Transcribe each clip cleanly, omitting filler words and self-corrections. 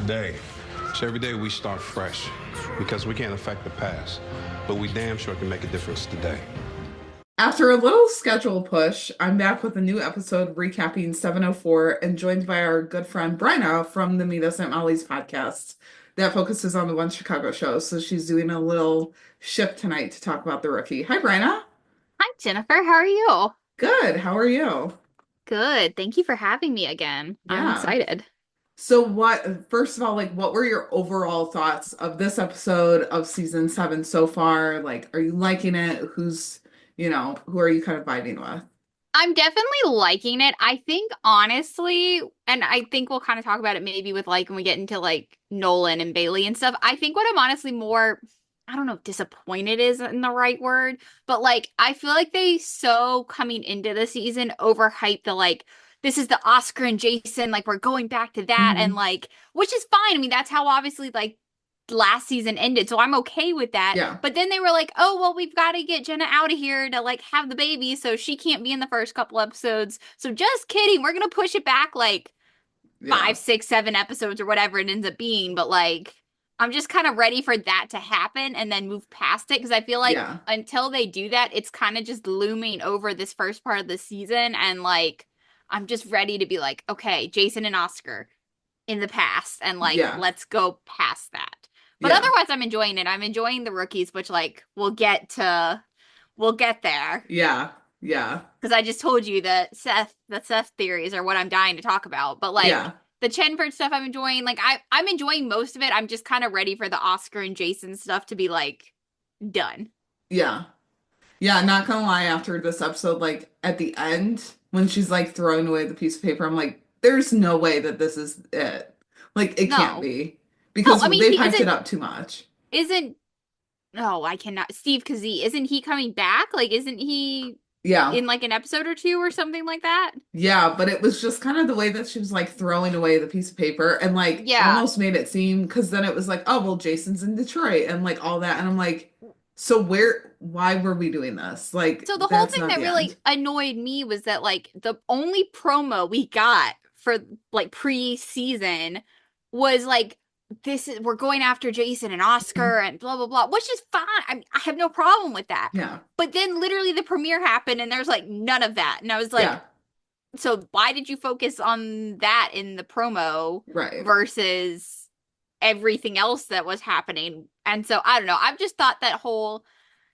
today. So every day we start fresh because we can't affect the past, but we damn sure can make a difference today. After a little schedule push, I'm back with a new episode recapping 704 and joined by our good friend Bryna from the Meet Us at Molly's podcast that focuses on the One Chicago show. So she's doing a little shift tonight to talk about The Rookie. Hi, Bryna. Hi, Jennifer. How are you? Good. How are you? Good. Thank you for having me again. I'm Yeah. excited. So first of all, like, what were your overall thoughts of this episode of season 7 so far? Like, are you liking it? Who are you kind of vibing with? I'm definitely liking it. I think honestly, and I think we'll kind of talk about it maybe with like when we get into like Nolan and Bailey and stuff. I think what I'm honestly more, I don't know if disappointed is in the right word, but like I feel like they so coming into the season overhyped the like this is the Oscar and Jason, like we're going back to that and Hmm. like which is fine. I mean, that's how obviously like last season ended, so I'm okay with that. Yeah. But then they were like, "Oh, well, we've got to get Jenna out of here to like have the baby, so she can't be in the first couple episodes." So just kidding, we're gonna push it back like Yeah. 5, 6, 7 episodes or whatever it ends up being. But like, I'm just kind of ready for that to happen and then move past it because I feel like Yeah. until they do that, it's kind of just looming over this first part of the season, and like, I'm just ready to be like, okay, Jason and Oscar in the past and like Yeah. let's go past that. But Yeah. otherwise I'm enjoying it. I'm enjoying the rookies, which like we'll get there. Yeah. Yeah. Because I just told you that the Seth theories are what I'm dying to talk about. But like Yeah. the Chenford stuff I'm enjoying. Like I'm enjoying most of it. I'm just kind of ready for the Oscar and Jason stuff to be like done. Yeah. Yeah. Not gonna lie, after this episode, like at the end, when she's like throwing away the piece of paper, I'm like, there's no way that this is it. Like, it can't No. be. No, Because I mean they've he hyped it up too much. isn't no, I cannot Steve Kazee, isn't he coming back? Like isn't he Yeah. in like an episode or two or something like that? Yeah, but it was just kind of the way that she was like throwing away the piece of paper and like Yeah. almost made it seem because then it was like, oh, well, Jason's in Detroit and like all that. And I'm like, so why were we doing this? Like, So the whole that's thing not that the really end. annoyed me was that like the only promo we got for like pre-season was like this is we're going after Jason and Oscar and blah blah blah, which is fine. I have no problem with that. Yeah. But then literally the premiere happened and there's like none of that. And I was like, Yeah. so why did you focus on that in the promo Right. versus everything else that was happening? And so I don't know. I've just thought that whole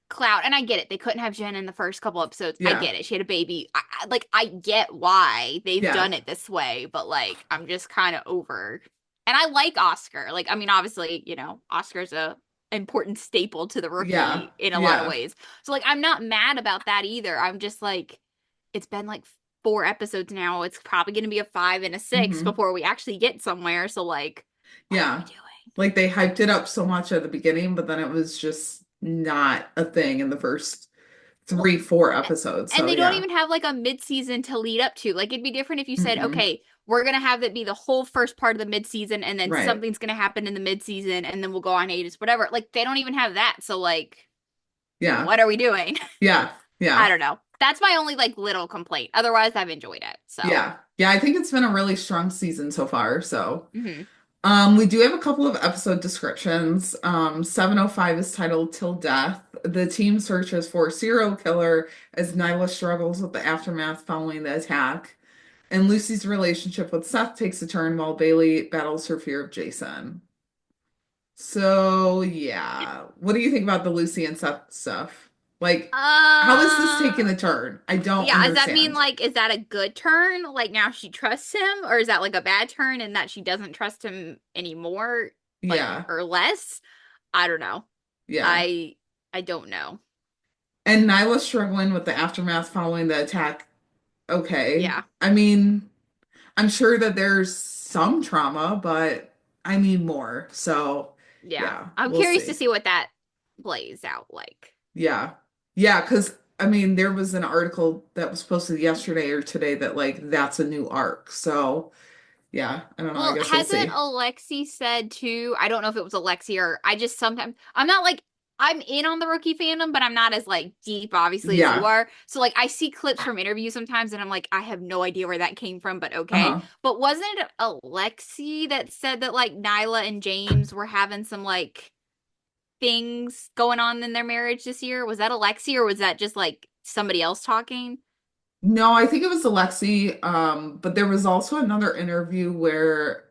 cloud, and I get it, they couldn't have Jen in the first couple episodes. I Yeah. get it, she had a baby. I get why they've Yeah. done it this way, but like I'm just kind of over. And I like Oscar. Like I mean obviously, Oscar's a important staple to the Yeah. rookie in a lot of Yeah. ways, so like I'm not mad about that either. I'm just like, it's been like 4 episodes now. It's probably going to be a 5 and a 6 Hmm. before we actually get somewhere. So like, what are we Yeah. doing? Like they hyped it up so much at the beginning, but then it was just not a thing in the first Well, 3, 4 episodes. and So they don't yeah. even have like a mid-season to lead up to. Like it'd be different if you said, Mm-mm. okay, we're gonna have it be the whole first part of the mid-season, and then Right. something's gonna happen in the mid-season, and then we'll go on hiatus, whatever. Like they don't even have that. So like, Yeah. what are we doing? Yeah. I Yeah. don't know. That's my only like little complaint. Otherwise, I've enjoyed it. So, Yeah. Yeah, I think it's been a really strong season so far. So, mhm. we do have a couple of episode descriptions. 705 is titled Till Death. The team searches for a serial killer as Nyla struggles with the aftermath following the attack. And Lucy's relationship with Seth takes a turn while Bailey battles her fear of Jason. So, yeah. What do you think about the Lucy and Seth stuff? Like, how is this Uh, taking a turn? I don't yeah. Does that mean understand. like, is that a good turn? Like now she trusts him, or is that like a bad turn and that she doesn't trust him anymore, like Yeah. or less? I don't know. Yeah. I I don't know. And Nyla's struggling with the aftermath following the attack. Okay. Yeah. I mean, I'm sure that there's some trauma, but I need more. So, Yeah. yeah, I'm we'll curious to see. see what that plays out like. Yeah. Yeah, because I mean, there was an article that was posted yesterday or today that like that's a new arc. So, yeah, I don't know. I Well, guess we'll hasn't see. Alexi said too? I don't know if it was Alexi or I just sometimes I'm not like I'm in on the rookie fandom, but I'm not as like deep, obviously, as you Yeah. are. So like I see clips from interviews sometimes, and I'm like, I have no idea where that came from, but okay. Uh-huh. But wasn't it Alexi that said that like Nyla and James were having some like things going on in their marriage this year? Was that Alexi, or was that just like somebody else talking? No, I think it was Alexi. But there was also another interview where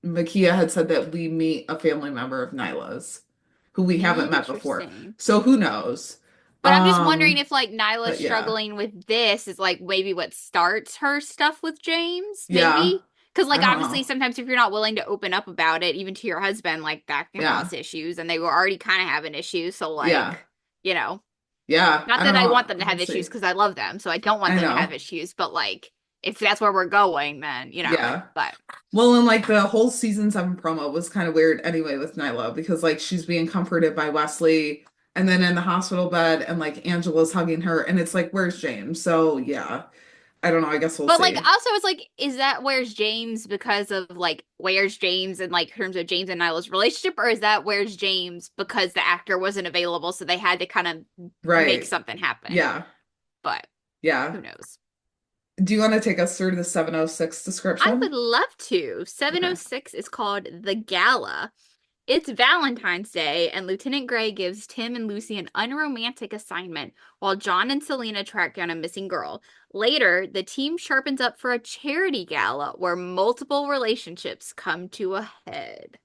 Makia had said that we meet a family member of Nyla's who we haven't met before. Interesting. So who knows? But I'm just wondering Um, if like Nyla but yeah. struggling with this is like maybe what starts her stuff with James, Yeah. maybe. Because I like don't obviously know. sometimes if you're not willing to open up about it, even to your husband, like that can Yeah. cause issues, and they were already kind of having issues. So Yeah. like, you know, Yeah. not I don't that I want know. them to We'll have issues see. because I love them, so I don't want I them to have know. issues. But like, if that's where we're going, then Yeah. But Well, and like the whole season 7 promo was kind of weird anyway with Nyla because like she's being comforted by Wesley and then in the hospital bed and like Angela's hugging her and it's like, where's James? So yeah, I don't know. I guess we'll But like see. also it's like is that where's James because of like where's James in like terms of James and Nyla's relationship, or is that where's James because the actor wasn't available so they had to kind of make Right. something happen. Yeah. But Yeah. who knows? Do you want to take us through the 706 I would description? love to. Okay. 706 is called The Gala. It's Valentine's Day, and Lieutenant Gray gives Tim and Lucy an unromantic assignment while John and Selena track down a missing girl. Later, the team sharpens up for a charity gala where multiple relationships come to a head.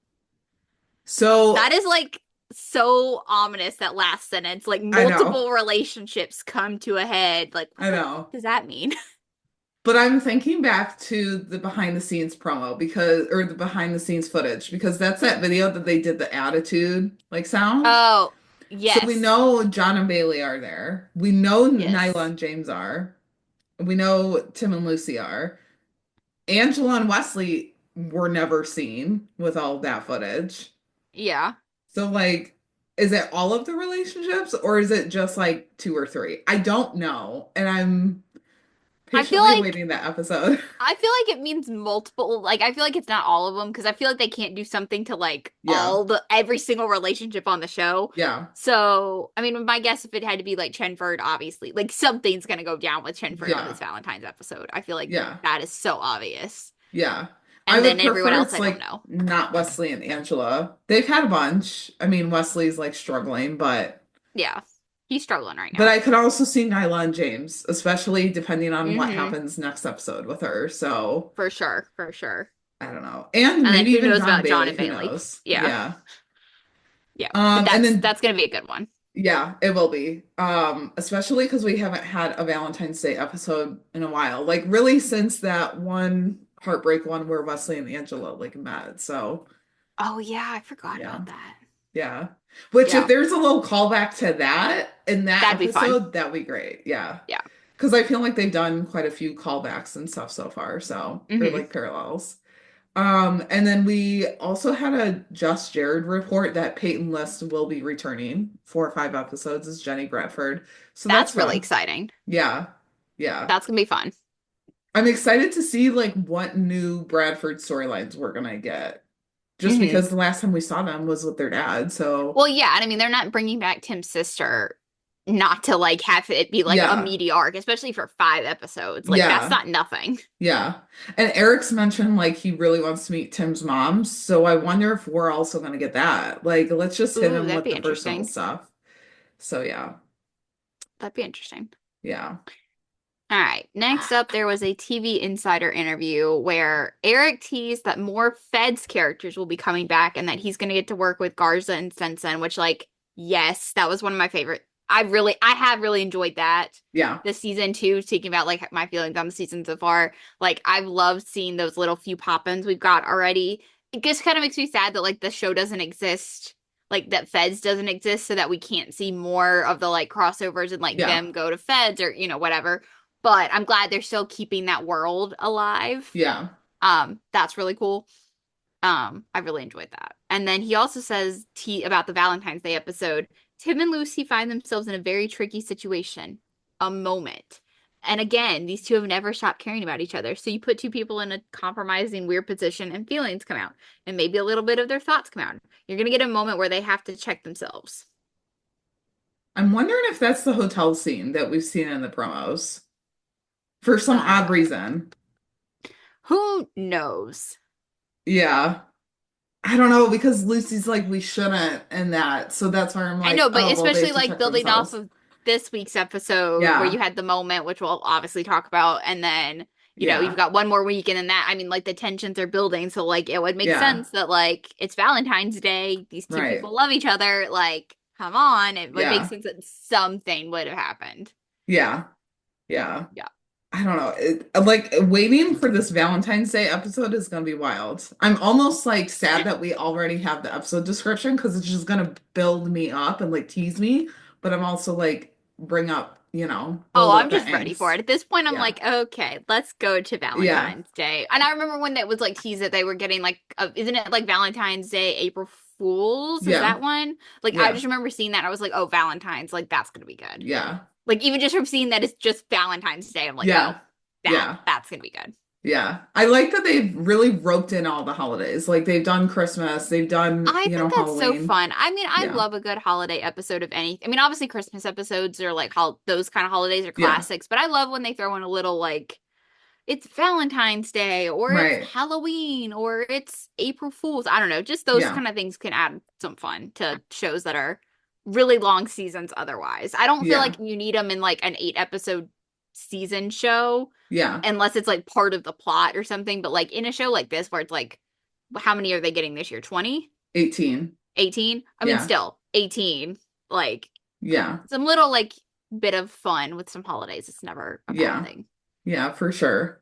So That is like so ominous, that last sentence. Like, I know. multiple relationships come to a head. Like, what I the fuck know. does that mean? But I'm thinking back to the behind the scenes promo because, or the behind the scenes footage, because that's that video that they did the attitude like sound. Oh, So we yes. know John and Bailey are there. We know Nyla Yes. and James are. We know Tim and Lucy are. Angela and Wesley were never seen with all of that footage. Yeah. So, like, is it all of the relationships or is it just like two or three? I don't know. And I'm I feel patiently like awaiting that episode. I feel like it means multiple. Like I feel like it's not all of them because I feel like they can't do something to like Yeah. all the every single relationship on the show. Yeah. So, I mean, my guess if it had to be like Chenford, obviously, like something's gonna go down with Chenford on Yeah. this Valentine's episode. I feel like Yeah. that is so obvious. Yeah. I And would then everyone prefer else, it's I don't like know. not Wesley and Angela. They've had a bunch. I mean, Wesley's like struggling, Yeah, he's struggling right but now. I could also see Nyla and James, especially depending on what Mm-hmm. happens next episode with her. So For sure, for sure. I don't know. And And then maybe who even knows John and about John Bailey, and who Bailey? knows? Yeah, Yeah. yeah. But And that's then that's gonna be a good one. yeah, it will be. Especially because we haven't had a Valentine's Day episode in a while. Like really since that one heartbreak one where Wesley and Angela like met. So Oh yeah, I forgot yeah. about that. Yeah. Which if Yeah, there's a little callback to that in that that'd be fun. episode, that'd be great. Yeah. Yeah. Because I feel like they've done quite a few callbacks and stuff so far, so or Mm-hmm. like parallels. And then we also had a Just Jared report that Peyton List will be returning 4 or 5 episodes as Jenny Bradford. So that's That's really fun. exciting. Yeah. Yeah. That's gonna be fun. I'm excited to see like what new Bradford storylines we're gonna get. Just Hmm. because the last time we saw them was with their dad. So Well, yeah, and I mean they're not bringing back Tim's sister not to like have it be like a yeah. meaty arc, especially for 5 episodes. Like that's Yeah. not nothing. Yeah. And Eric's mentioned like he really wants to meet Tim's mom. So I wonder if we're also going to get that. Like, let's just hit Ooh, him that'd with be the personal interesting. stuff. So yeah. That'd be interesting. Yeah. All right. Next up, there was a TV Insider interview where Eric teased that more Feds characters will be coming back and that he's going to get to work with Garza and Sensen, which, like, yes, that was one of my favorite. I have really enjoyed that Yeah. this season too, speaking about like my feelings on the season so far. Like, I've loved seeing those little few pop-ins we've got already. It just kind of makes me sad that like the show doesn't exist, like that Feds doesn't exist, so that we can't see more of the like crossovers and like Yeah. them go to Feds or whatever. But I'm glad they're still keeping that world alive. Yeah. That's really cool. I really enjoyed that. And then he also says about the Valentine's Day episode, Tim and Lucy find themselves in a very tricky situation, a moment. And again, these two have never stopped caring about each other. So you put two people in a compromising, weird position and feelings come out. And maybe a little bit of their thoughts come out. You're going to get a moment where they have to check themselves. I'm wondering if that's the hotel scene that we've seen in the promos for some odd Uh, reason. who knows? Yeah. I don't know because Lucy's like we shouldn't and that. So that's why I'm I know, like, but oh, well, they especially have to like check building off themselves. of this week's episode where you Yeah. had the moment, which we'll obviously talk about, and then, you've Yeah. got one more week, and then that, I mean, like the tensions are building, so like it would make Yeah. sense that like it's Valentine's Day, these two Right. people love each other, like, come on, it would make Yeah. sense that something would have happened. Yeah. Yeah. Yeah. I don't know. Like waiting for this Valentine's Day episode is gonna be wild. I'm almost like sad that we already have the episode description because it's just gonna build me up and like tease me. But I'm also like bring up, Oh, build I'm up the just ready for angst. it. At this point, I'm Yeah. like, okay, let's go to Yeah. Valentine's Day. And I remember when it was like teased that they were getting like, isn't it like Valentine's Day, April Fools? Is Yeah. that one? Like, I Yeah. just remember seeing that. I was like, oh, Valentine's, like that's gonna be good. Yeah. Like even just from seeing that it's just Valentine's Day, I'm like, oh, Yeah. Yeah. that's gonna be good. Yeah. I like that they've really roped in all the holidays. Like they've done Christmas, they've done, I think that's so Halloween. fun. I mean, I Yeah. love a good holiday episode of any. I mean, obviously Christmas episodes are like those kind of holidays are Yeah. classics, but I love when they throw in a little like it's Valentine's Day or it's Right. Halloween or it's April Fools. I don't know. Just those Yeah. kind of things can add some fun to shows that are really long seasons otherwise. I don't feel Yeah. like you need them in like an 8 episode season show Yeah. unless it's like part of the plot or something. But like in a show like this where it's like, how many are they getting this year? 20? 18. 18? I mean, Yeah. still 18. Like Yeah. some little like bit of fun with some holidays. It's never a bad Yeah. thing. Yeah, for sure.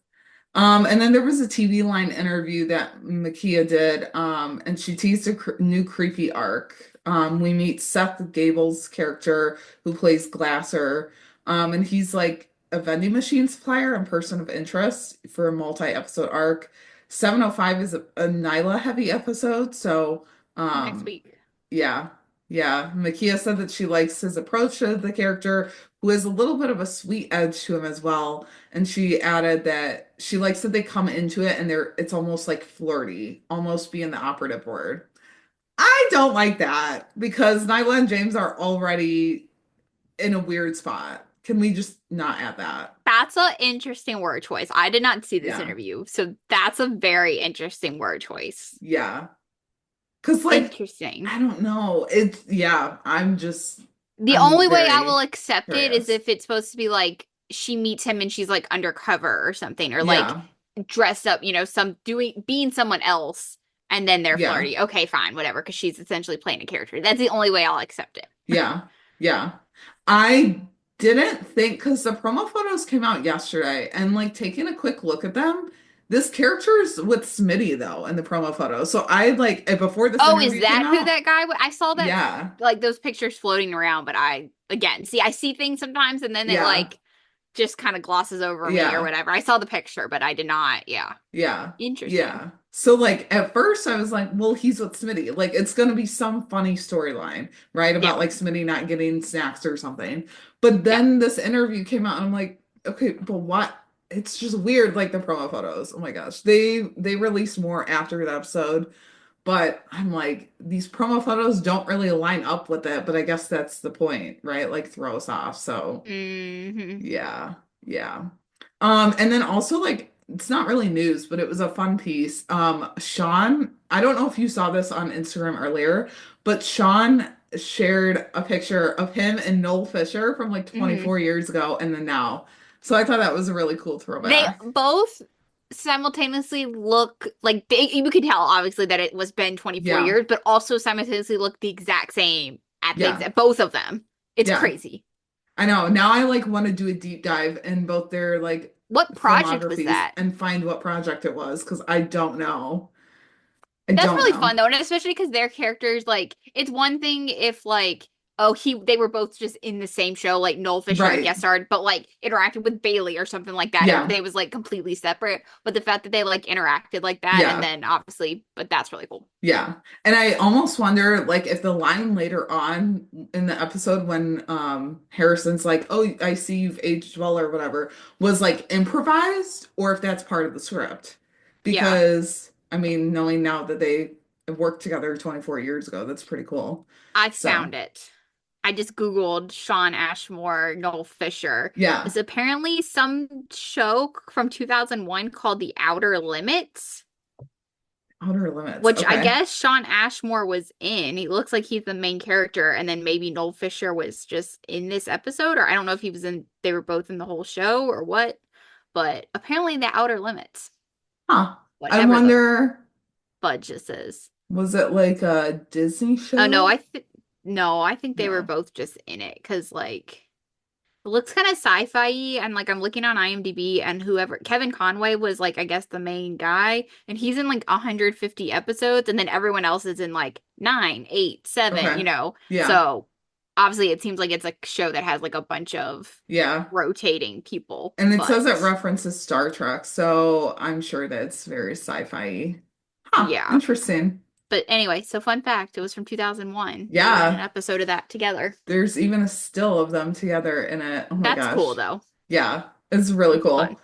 And then there was a TV line interview that Makia did, and she teased a new creepy arc. We meet Seth Gable's character who plays Glasser, and he's like a vending machine supplier and person of interest for a multi-episode arc. 705 is a Nyla heavy episode, so Next um, week. yeah, yeah. Makia said that she likes his approach to the character, who has a little bit of a sweet edge to him as well. And she added that she likes that they come into it and it's almost like flirty, almost being the operative word. I don't like that because Nyla and James are already in a weird spot. Can we just not add that? That's an interesting word choice. I did not see this Yeah. interview, so that's a very interesting word choice. Yeah. Because, like, Interesting. I don't know. The I'm only way I will very accept it is curious. if it's supposed to be like she meets him and she's like undercover or something, or like Yeah. dressed up, being someone else, and then they're Yeah. flirty. Okay, fine, whatever, because she's essentially playing a character. That's the only way I'll accept it. Yeah, yeah. I didn't think because the promo photos came out yesterday and like taking a quick look at them, this character's with Smitty though in the promo photos. So I like before this Oh, is interview came that who out, that guy was? I saw that yeah, like those pictures floating around, but I see things sometimes and then it yeah, like just kind of glosses over me or yeah, whatever. I saw the picture, but I did not. Yeah. yeah, Interesting. yeah. So like at first I was like, well, he's with Smitty. Like it's gonna be some funny storyline, right? Yeah. About like Smitty not getting snacks or something. But Yeah. then this interview came out and I'm like, okay, but what? It's just weird, like the promo photos. Oh my gosh. They released more after the episode, but I'm like, these promo photos don't really line up with it, but I guess that's the point, right? Like throw us off. So Hmm. yeah, yeah. And then also like it's not really news, but it was a fun piece. Sean, I don't know if you saw this on Instagram earlier, but Sean shared a picture of him and Noel Fisher from like Hmm. 24 years ago and then now. So I thought that was a really cool They throwback. both simultaneously look like you could tell obviously that it was been 24 Yeah, years, but also simultaneously look the exact same at the yeah, exact both of them. It's yeah. crazy. I know. Now I like want to do a deep dive in both their like What project was filmographies that? and find what project it was because I don't know. I That's don't really know. fun though, and especially because their characters like it's one thing if like they were both just in the same show like Noel Fisher had Right. guest starred but like interacted with Bailey or something like that and Yeah. they was like completely separate but the fact that they like interacted like that and Yeah. then obviously but that's really cool. Yeah. And I almost wonder like if the line later on in the episode when Harrison's like, "Oh, I see you've aged well" or whatever, was like improvised or if that's part of the script. Yeah, Because I mean, knowing now that they worked together 24 years ago, that's pretty cool. I So, found it. I just Googled Shawn Ashmore, Noel Fisher. Yeah. It's apparently some show from 2001 called The Outer Limits, Outer Limits. which I Okay. guess Shawn Ashmore was in. He looks like he's the main character, and then maybe Noel Fisher was just in this episode, or I don't know if he was in, they were both in the whole show or what, but apparently The Outer Limits, Huh. I whatever the wonder, fudge this is. was it like a Disney Oh no, show? no, I think they were No. both just in it because like it looks kind of sci-fi-y, and like I'm looking on IMDb, and whoever Kevin Conway was like I guess the main guy, and he's in like 150 episodes, and then everyone else is in like 9, 8, 7, Okay. you know. Yeah. So obviously it seems like it's a show that has like a bunch of Yeah. rotating people, And it but says it references Star Trek, so I'm sure that it's very sci-fi. Huh. yeah. Interesting. But anyway, so fun fact, it was from 2001. They were in an Yeah. episode of that together. There's even a still of them together in it. Oh my That's cool gosh. though. Yeah. It's really It's fun. cool.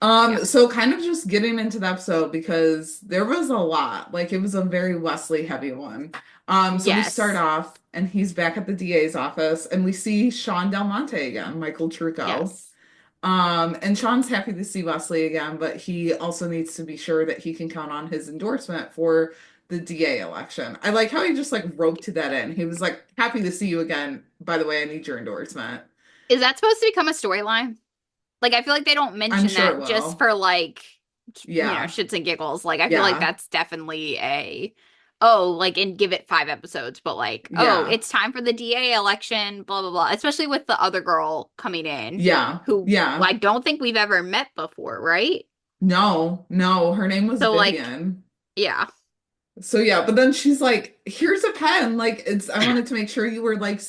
Yeah. So kind of just getting into the episode because there was a lot. Like it was a very Wesley heavy one. So we start Yes. off and he's back at the DA's office and we see Sean Del Monte again, Michael Trucco. Yes. And Sean's happy to see Wesley again, but he also needs to be sure that he can count on his endorsement for the DA election. I like how he just like roped that in. He was like, happy to see you again. By the way, I need your endorsement. Is that supposed to become a storyline? Like, I feel like they don't I'm mention sure it that just will. for like, Yeah. shits and giggles. Like, I feel like Yeah. that's definitely a, oh, like, and give it 5 episodes, but like, oh, Yeah. it's time for the DA election, blah, blah, blah. Especially with the other girl coming in, Yeah. who Yeah. I don't think we've ever met before, right? No, no, her name was So, like, Vivian. yeah, So yeah, but then she's like, "Here's a pen. Like it's I wanted to make sure you were like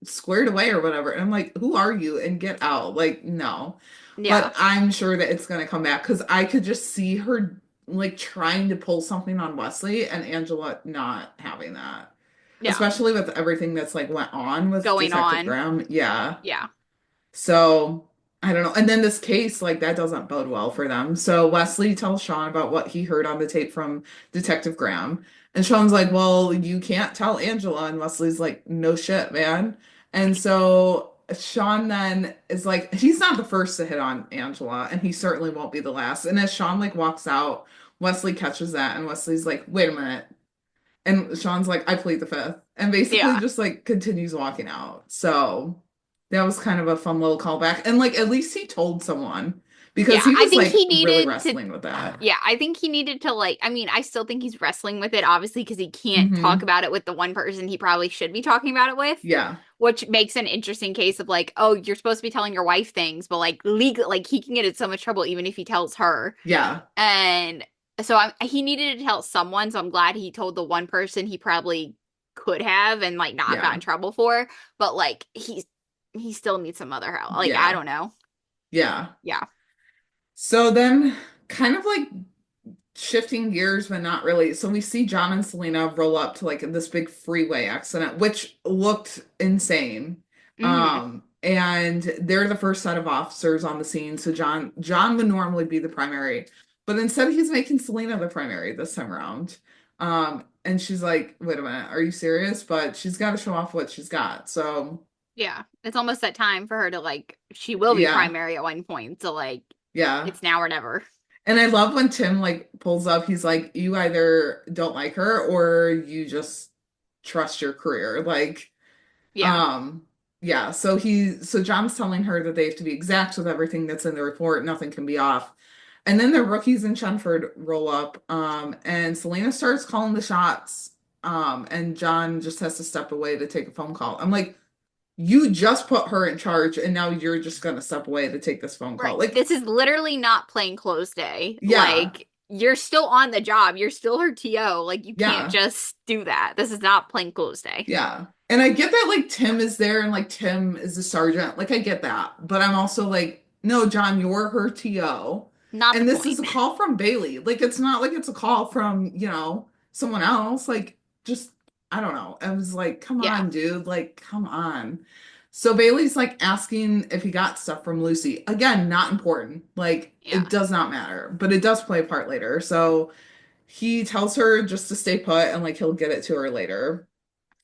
squared away or whatever." And I'm like, "Who are you?" And get out. Like, no. yeah, But I'm sure that it's gonna come back because I could just see her like trying to pull something on Wesley and Angela not having that. yeah, Especially with everything that's like went on with going Detective on. Graham. Yeah. Yeah, So I don't know. And then this case, like that doesn't bode well for them. So Wesley tells Sean about what he heard on the tape from Detective Graham. And Sean's like, well, you can't tell Angela. And Wesley's like, no shit, man. And so Sean then is like, he's not the first to hit on Angela, and he certainly won't be the last. And as Sean like walks out, Wesley catches that, and Wesley's like, wait a minute. And Sean's like, I plead the fifth. And basically yeah. just like continues walking out. So that was kind of a fun little callback. And like at least he told someone because Yeah, he I was think like he really needed to. wrestling with that. Yeah, I think he needed to like. I mean, I still think he's wrestling with it, obviously, because he can't talk Hmm. about it with the one person he probably should be talking about it with, Yeah. which makes an interesting case of like, oh, you're supposed to be telling your wife things, but like legal, like he can get in so much trouble even if he tells her. Yeah. And so he needed to tell someone. So I'm glad he told the one person he probably could have and like not got Yeah. in trouble for. But like he still needs some other help. Like I Yeah. don't know. Yeah. Yeah. So then kind of like shifting gears, but not really. So we see John and Selena roll up to like this big freeway accident, which looked insane. Hmm. And they're the first set of officers on the scene. So John would normally be the primary, but instead he's making Selena the primary this time around. And she's like, wait a minute, are you serious? But she's got to show off what she's got. So Yeah, it's almost that time for her to like, she will be yeah, primary at one point. So like, yeah. it's now or never. And I love when Tim like pulls up, he's like, you either don't like her or you just trust your career. Like, Yeah, um, yeah. So John's telling her that they have to be exact with everything that's in the report, nothing can be off. And then the rookies in Chenford roll up, and Selena starts calling the shots. And John just has to step away to take a phone call. I'm like, you just put her in charge, and now you're just gonna step away to take this phone call. right. Like, This is literally not plain clothes day. yeah, Like, you're still on the job. You're still her TO. Like, you can't yeah. just do that. This is not plain clothes day. Yeah. And I get that like Tim is there and like Tim is the sergeant. Like I get that. But I'm also like, no, John, you're her TO. Not the And this is point. a call from Bailey. Like it's not like it's a call from, someone else. Like just I don't know. I was like, come Yeah, on, dude. Like, come on. So Bailey's like asking if he got stuff from Lucy. Again, not important. Like yeah. it does not matter, but it does play a part later. So he tells her just to stay put and like he'll get it to her later.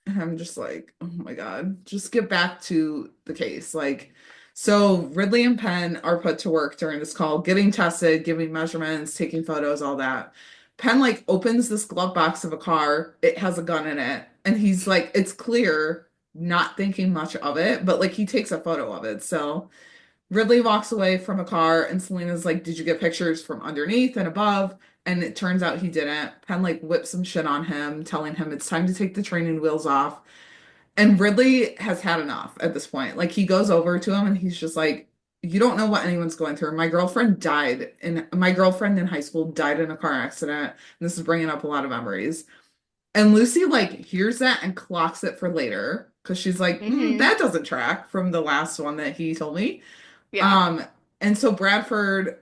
And I'm just like, oh my God, just get back to the case. Like, so Ridley and Penn are put to work during this call, getting tested, giving measurements, taking photos, all that. Penn like opens this glove box of a car. It has a gun in it. And he's like, it's clear, not thinking much of it, but like he takes a photo of it. So Ridley walks away from a car, and Selena's like, did you get pictures from underneath and above? And it turns out he didn't. Penn like whips some shit on him, telling him it's time to take the training wheels off. And Ridley has had enough at this point. Like he goes over to him and he's just like, you don't know what anyone's going through. My girlfriend in high school died in a car accident. And this is bringing up a lot of memories. And Lucy like hears that and clocks it for later because she's like, Mm-hmm. that doesn't track from the last one that he told me. Yeah. Um, and so Bradford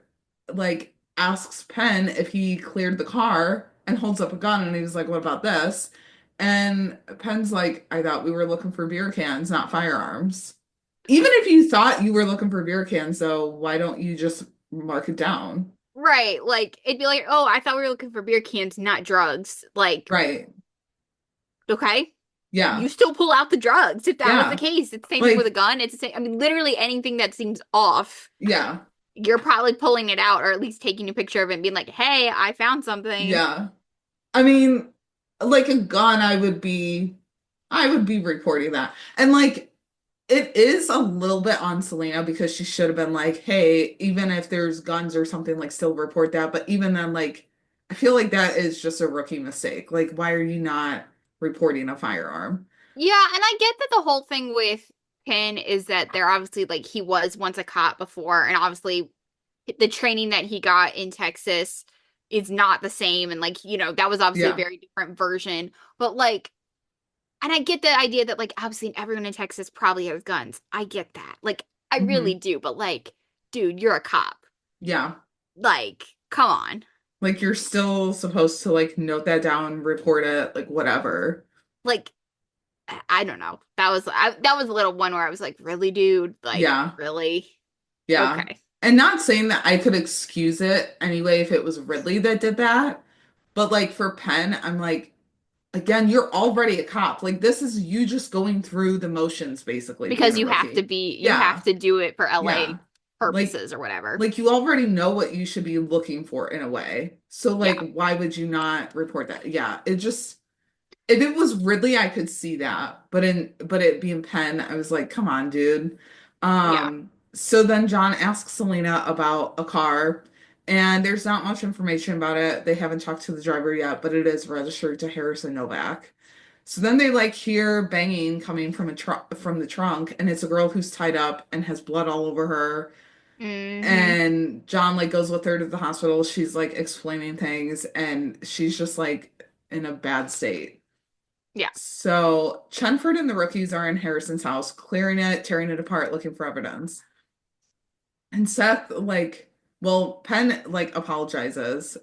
like asks Penn if he cleared the car and holds up a gun and he's like, what about this? And Penn's like, I thought we were looking for beer cans, not firearms. Even if you thought you were looking for beer cans, though, why don't you just mark it down? Right. Like it'd be like, oh, I thought we were looking for beer cans, not drugs. Like, Right. okay. Yeah. You still pull out the drugs if that was the Yeah. case. It's the same thing with a Like, gun. It's the same. I mean, literally anything that seems off, yeah. you're probably pulling it out or at least taking a picture of it and being like, hey, I found something. Yeah. I mean, like a gun, I would be reporting that. And like it is a little bit on Selena because she should have been like, hey, even if there's guns or something, like still report that. But even then, like I feel like that is just a rookie mistake. Like, why are you not reporting a firearm? Yeah, and I get that the whole thing with Penn is that they're obviously like he was once a cop before, and obviously the training that he got in Texas is not the same, and like, that was obviously a Yeah. very different version. But like, and I get the idea that like obviously everyone in Texas probably has guns. I get that. Like, I really Hmm. do, but like, dude, you're a cop. Yeah. Like, come on. Like you're still supposed to like note that down, report it, like whatever. Like, I don't know. That was a little one where I was like, really, dude? Like, Yeah. really? Yeah. Okay. And not saying that I could excuse it anyway if it was Ridley that did that. But like for Penn, I'm like, again, you're already a cop. Like this is you just going through the motions basically being Because a rookie. you have Yeah. to do it for Yeah. LA Like purposes or whatever. like you already know what you should be looking for in a way. So Yeah. like why would you not report that? Yeah, it just if it was Ridley, I could see that. But it being Penn, I was like, come on, dude. Yeah. So then John asks Selena about a car, and there's not much information about it. They haven't talked to the driver yet, but it is registered to Harrison Novak. So then they like hear banging coming from from the trunk, and it's a girl who's tied up and has blood all over her. Hmm. And John like goes with her to the hospital. She's like explaining things, and she's just like in a bad state. Yeah. So Chenford and the rookies are in Harrison's house, clearing it, tearing it apart, looking for evidence. And Seth, like, well, Penn like apologizes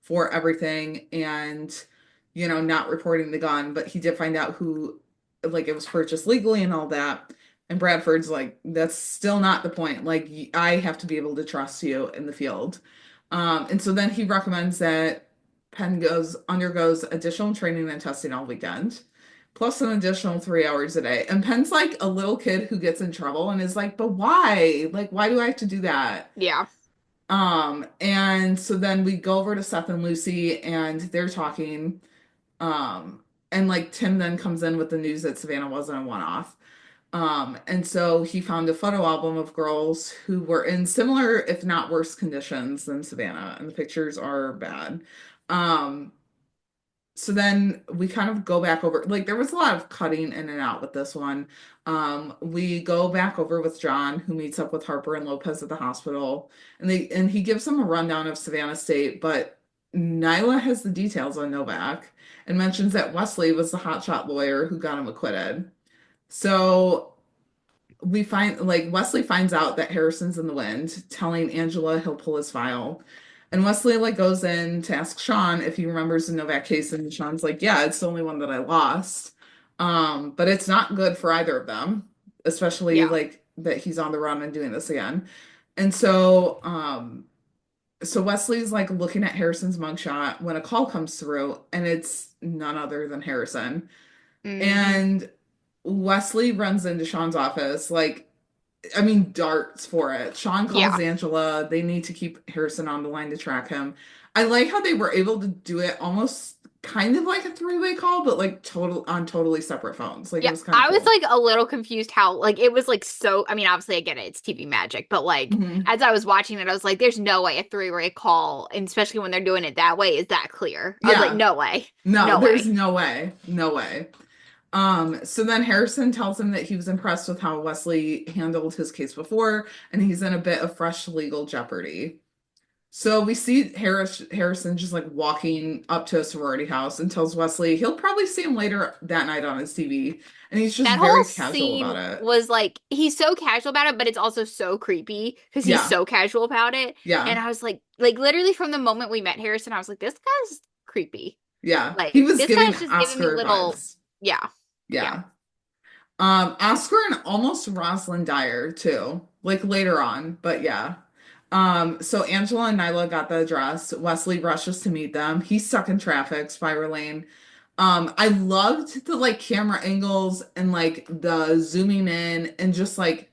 for everything and not reporting the gun, but he did find out who like it was purchased legally and all that. And Bradford's like, that's still not the point. Like I have to be able to trust you in the field. And so then he recommends that Penn undergoes additional training and testing all weekend plus an additional 3 hours a day. And Penn's like a little kid who gets in trouble and is like, but why? Like, why do I have to do that? Yeah. And so then we go over to Seth and Lucy and they're talking. And like Tim then comes in with the news that Savannah wasn't a one-off. And so he found a photo album of girls who were in similar, if not worse, conditions than Savannah, and the pictures are bad. Um, so then we kind of go back over like there was a lot of cutting in and out with this one. We go back over with John, who meets up with Harper and Lopez at the hospital, and he gives them a rundown of Savannah State, but Nyla has the details on Novak and mentions that Wesley was the hotshot lawyer who got him acquitted. So we find like Wesley finds out that Harrison's in the wind, telling Angela he'll pull his file. And Wesley like goes in to ask Sean if he remembers the Novak case, and Sean's like, yeah, it's the only one that I lost. But it's not good for either of them, especially Yeah. like that he's on the run and doing this again. And so Wesley's like looking at Harrison's mugshot when a call comes through, and it's none other than Harrison. Hmm. And Wesley runs into Sean's office, like, I mean, darts for it. Sean calls Yeah. Angela. They need to keep Harrison on the line to track him. I like how they were able to do it almost kind of like a three-way call, but like totally separate phones. Like it Yeah, was kind of I was cool. like a little confused how like it was like so I mean obviously I get it, it's TV magic, but like Hmm. as I was watching it I was like there's no way a three-way call, and especially when they're doing it that way, is that clear. I was like Yeah. no way. No, No there's way. no way. No way. So then Harrison tells him that he was impressed with how Wesley handled his case before, and he's in a bit of fresh legal jeopardy. So we see Harrison just like walking up to a sorority house and tells Wesley he'll probably see him later that night on his TV. And he's just That whole very casual scene about it. was like he's so casual about it, but it's also so creepy because he's Yeah, so casual about it. And yeah, I was like literally from the moment we met Harrison, I was like, this guy's creepy. yeah. He Like was this giving guy's just giving me Oscar little, vibes. yeah, yeah. Yeah. Oscar and almost Rosalind Dyer too, like later on, but yeah. So Angela and Nyla got the address. Wesley rushes to meet them. He's stuck in traffic, spiraling. I loved the like camera angles and like the zooming in and just like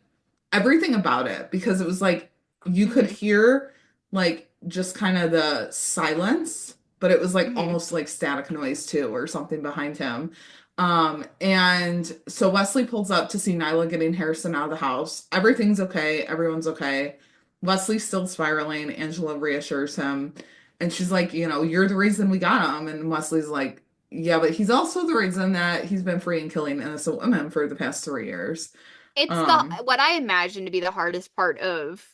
everything about it because it was like you could Hmm. hear like just kind of the silence, but it was like Hmm. almost like static noise too or something behind him. And so Wesley pulls up to see Nyla getting Harrison out of the house. Everything's okay, everyone's okay. Wesley's still spiraling. Angela reassures him, and she's like, you're the reason we got him. And Wesley's like, yeah, but he's also the reason that he's been free and killing innocent women for the past 3 years. It's the Um, what I imagine to be the hardest part of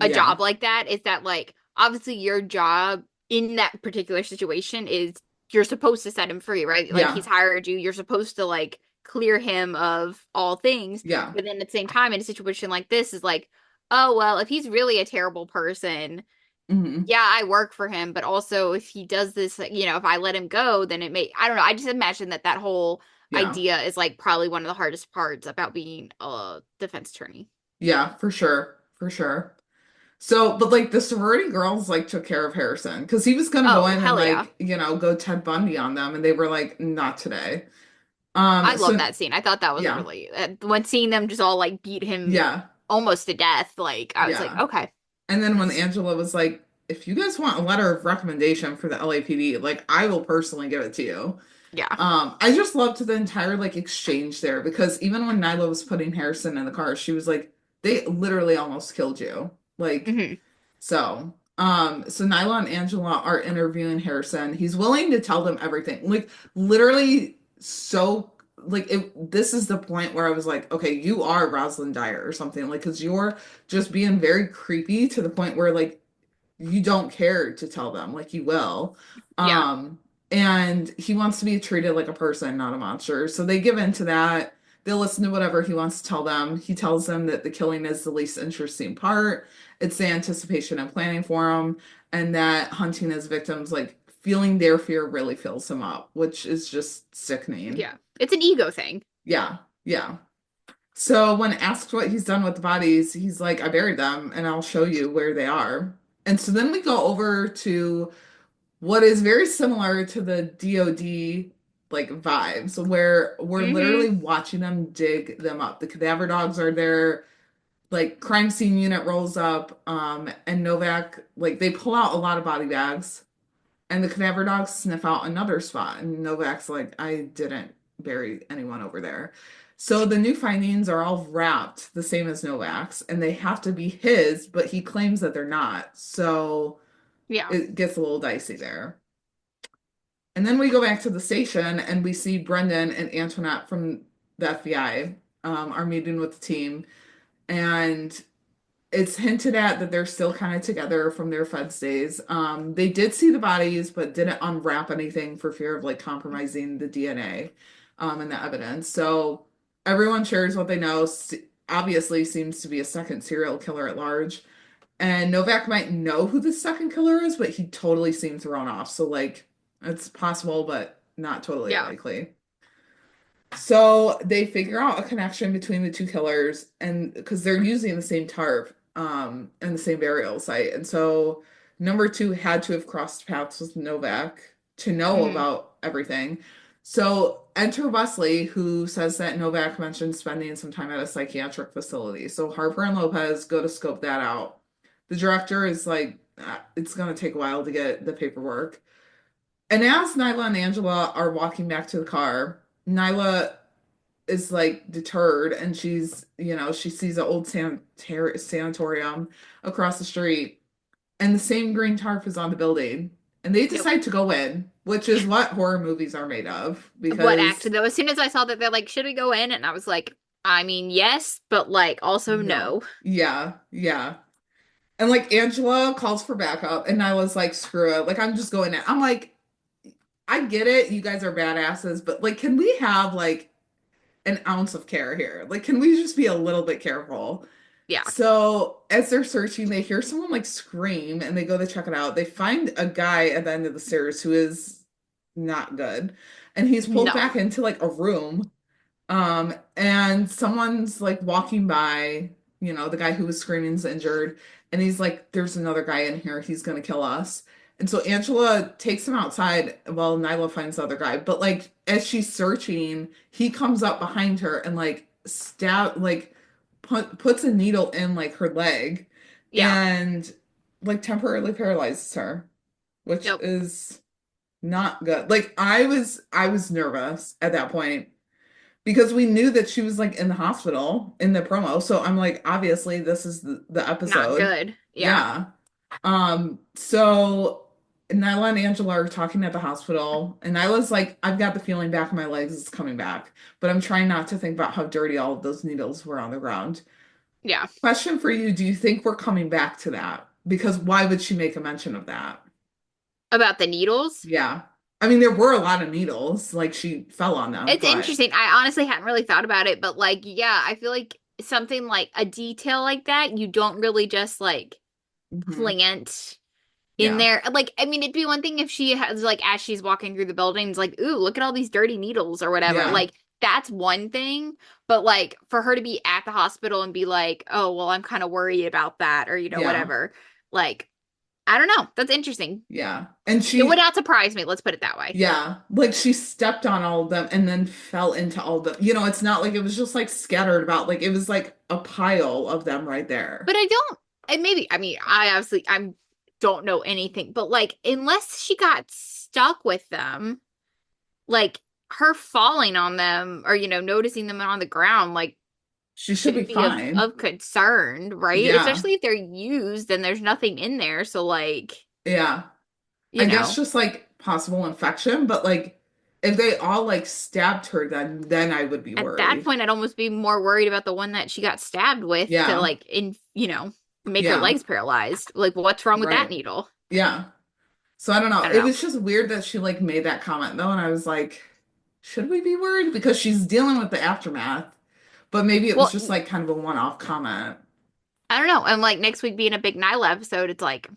a yeah, job like that is that like obviously your job in that particular situation is you're supposed to set him free, right? Like yeah, he's hired you, you're supposed to like clear him of all things. yeah. But then at the same time, in a situation like this, is like, oh well, if he's really a terrible person, Hmm. yeah, I work for him, but also if he does this, like, if I let him go, then it may, I don't know. I just imagine that whole Yeah, idea is like probably one of the hardest parts about being a defense attorney. yeah, for sure, for sure. So, but like the sorority girls like took care of Harrison because he was gonna go Oh, in and hell yeah. like, go Ted Bundy on them, and they were like, not today. I love So that scene. I thought that was yeah, really when seeing them just all like beat him yeah, almost to death. Like I was like, yeah. okay, And then when that's Angela was like, if you guys want a letter of recommendation for the LAPD, like I will personally give it to you. yeah. I just loved the entire like exchange there because even when Nyla was putting Harrison in the car, she was like, they literally almost killed you. Like, Hmm. so Nyla and Angela are interviewing Harrison. He's willing to tell them everything. Like literally so like this is the point where I was like, okay, you are Rosalind Dyer or something. Like, because you're just being very creepy to the point where like you don't care to tell them, like you will. Yeah, Um, and he wants to be treated like a person, not a monster. So they give in to that. They'll listen to whatever he wants to tell them. He tells them that the killing is the least interesting part. It's the anticipation and planning for him, and that hunting his victims, like feeling their fear, really fills him up, which is just sickening. yeah. It's an ego thing. Yeah, yeah. So when asked what he's done with the bodies, he's like, I buried them and I'll show you where they are. And so then we go over to what is very similar to the DOD like vibes, where we're literally Hmm. watching them dig them up. The cadaver dogs are there, like crime scene unit rolls up, and Novak, like they pull out a lot of body bags and the cadaver dogs sniff out another spot. And Novak's like, I didn't bury anyone over there. So the new findings are all wrapped the same as Novak's, and they have to be his, but he claims that they're not. So Yeah. it gets a little dicey there. And then we go back to the station and we see Brendan and Antoinette from the FBI are meeting with the team. And it's hinted at that they're still kind of together from their feds days. They did see the bodies, but didn't unwrap anything for fear of like compromising the DNA and the evidence. So everyone shares what they know. Obviously, seems to be a second serial killer at large. And Novak might know who the second killer is, but he totally seemed thrown off. So like it's possible, but not totally Yeah. likely. So they figure out a connection between the two killers and because they're using the same tarp and the same burial site. And so number two had to have crossed paths with Novak to know Hmm. about everything. So enter Wesley, who says that Novak mentioned spending some time at a psychiatric facility. So Harper and Lopez go to scope that out. The director is like, it's going to take a while to get the paperwork. And as Nyla and Angela are walking back to the car, Nyla is like deterred and she sees an old sanatorium across the street and the same green tarp is on the building. And they Nope. decide to go in, which is what horror movies are made of. What Because actually though, as soon as I saw that they're like, should we go in? And I was like, I mean, yes, but like also no. no. Yeah, yeah. And like Angela calls for backup, and I was like, screw it. Like, I'm just going in. I'm like, I get it. You guys are badasses, but like, can we have like an ounce of care here? Like, can we just be a little bit careful? Yeah. So as they're searching, they hear someone like scream and they go to check it out. They find a guy at the end of the stairs who is not good. And he's pulled No. back into like a room. And someone's like walking by, the guy who was screaming is injured. And he's like, there's another guy in here. He's gonna kill us. And so Angela takes him outside while Nyla finds the other guy. But like as she's searching, he comes up behind her and like puts a needle in like her leg Yeah. and like temporarily paralyzes her, which Nope. is not good. Like I was nervous at that point because we knew that she was like in the hospital in the promo. So I'm like, obviously this is the Not episode. good. Yeah. Yeah. So Nyla and Angela are talking at the hospital, and Nyla's like, I've got the feeling back in my legs is coming back, but I'm trying not to think about how dirty all of those needles were on the ground. Yeah. Question for you, do you think we're coming back to that? Because why would she make a mention of that? About the needles. Yeah. I mean, there were a lot of needles, like she fell on them, It's but interesting. I honestly hadn't really thought about it, but like, yeah, I feel like something like a detail like that, you don't really just like mhm. plant in Yeah. there. Like, I mean, it'd be one thing if she has like as she's walking through the buildings, like, ooh, look at all these dirty needles or whatever. Yeah. Like, that's one thing. But like for her to be at the hospital and be like, oh, well, I'm kind of worried about that, or Yeah. whatever. Like, I don't know. That's interesting. Yeah. And It would she, not surprise me. Let's put it that way. yeah, like she stepped on all of them and then fell into all of them. It's not like it was just like scattered about, like it was like a pile of them right there. But I don't, and maybe, I mean, I don't know anything, but like, unless she got stuck with them, like her falling on them or, noticing them on the ground, like, She should be shouldn't be fine. of concern, right? Yeah. Especially if they're used and there's nothing in there. So, like, Yeah. I you guess know, just like possible infection, but like if they all like stabbed her, then I would be at that worried. point, I'd almost be more worried about the one that she got stabbed with to, Yeah. like, make her Yeah. legs paralyzed. Like, what's wrong with that Right. needle? Yeah. So I don't know. I don't It know. was just weird that she like made that comment though, and I was like, should we be worried? Because she's dealing with the aftermath. But maybe it was Well, just like kind of a one-off comment. I don't know. And like next week being a big Nyla episode, it's like,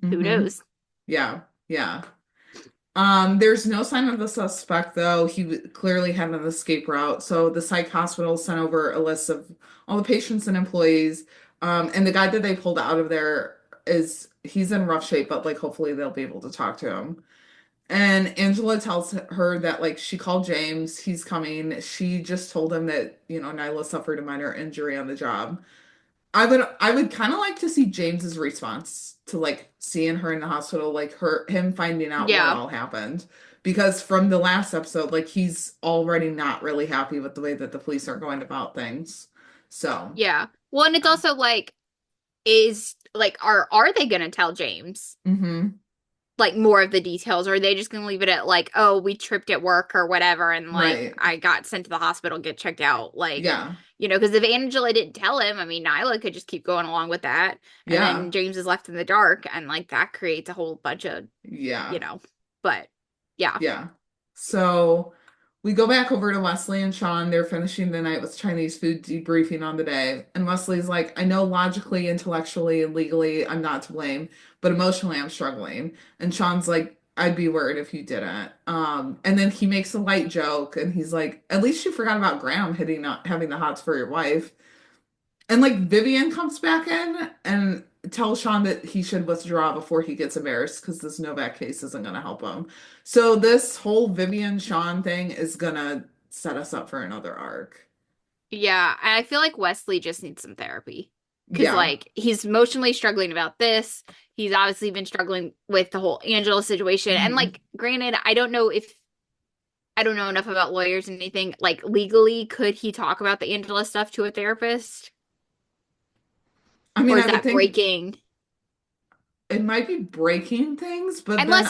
who Hmm. knows? Yeah. Yeah. There's no sign of the suspect though. Clearly had an escape route. So the psych hospital sent over a list of all the patients and employees. And the guy that they pulled out of there he's in rough shape, but like hopefully they'll be able to talk to him. And Angela tells her that like she called James, he's coming. She just told him that, Nyla suffered a minor injury on the job. I would kind of like to see James's response to like seeing her in the hospital, like him finding out what Yeah. all happened. Because from the last episode, like he's already not really happy with the way that the police are going about things. So, Yeah. Well, and it's yeah. also like, is like, are they gonna tell James Mm-hmm. like more of the details, or are they just gonna leave it at like, oh, we tripped at work or whatever, and like Right. I got sent to the hospital, get checked out, like, Yeah. because if Angela didn't tell him, I mean, Nyla could just keep going along with that, and then Yeah. James is left in the dark, and like that creates a whole bunch of, Yeah. but yeah, Yeah. So we go back over to Wesley and Sean. They're finishing the night with Chinese food, debriefing on the day. And Wesley's like, I know logically, intellectually, and legally I'm not to blame, but emotionally I'm struggling. And Sean's like, I'd be worried if you didn't. And then he makes a light joke and he's like, at least you forgot about Graham having the hots for your wife. And like Vivian comes back in and tells Sean that he should withdraw before he gets embarrassed because this Novak case isn't going to help him. So this whole Vivian Sean thing is going to set us up for another arc. Yeah, I feel like Wesley just needs some therapy. Because, Yeah. like, he's emotionally struggling about this. He's obviously been struggling with the whole Angela situation. And, Hmm. like, granted, I don't know enough about lawyers and anything. Like, legally, could he talk about the Angela stuff to a therapist? I Or mean, is I would that think breaking? it might be breaking things, but then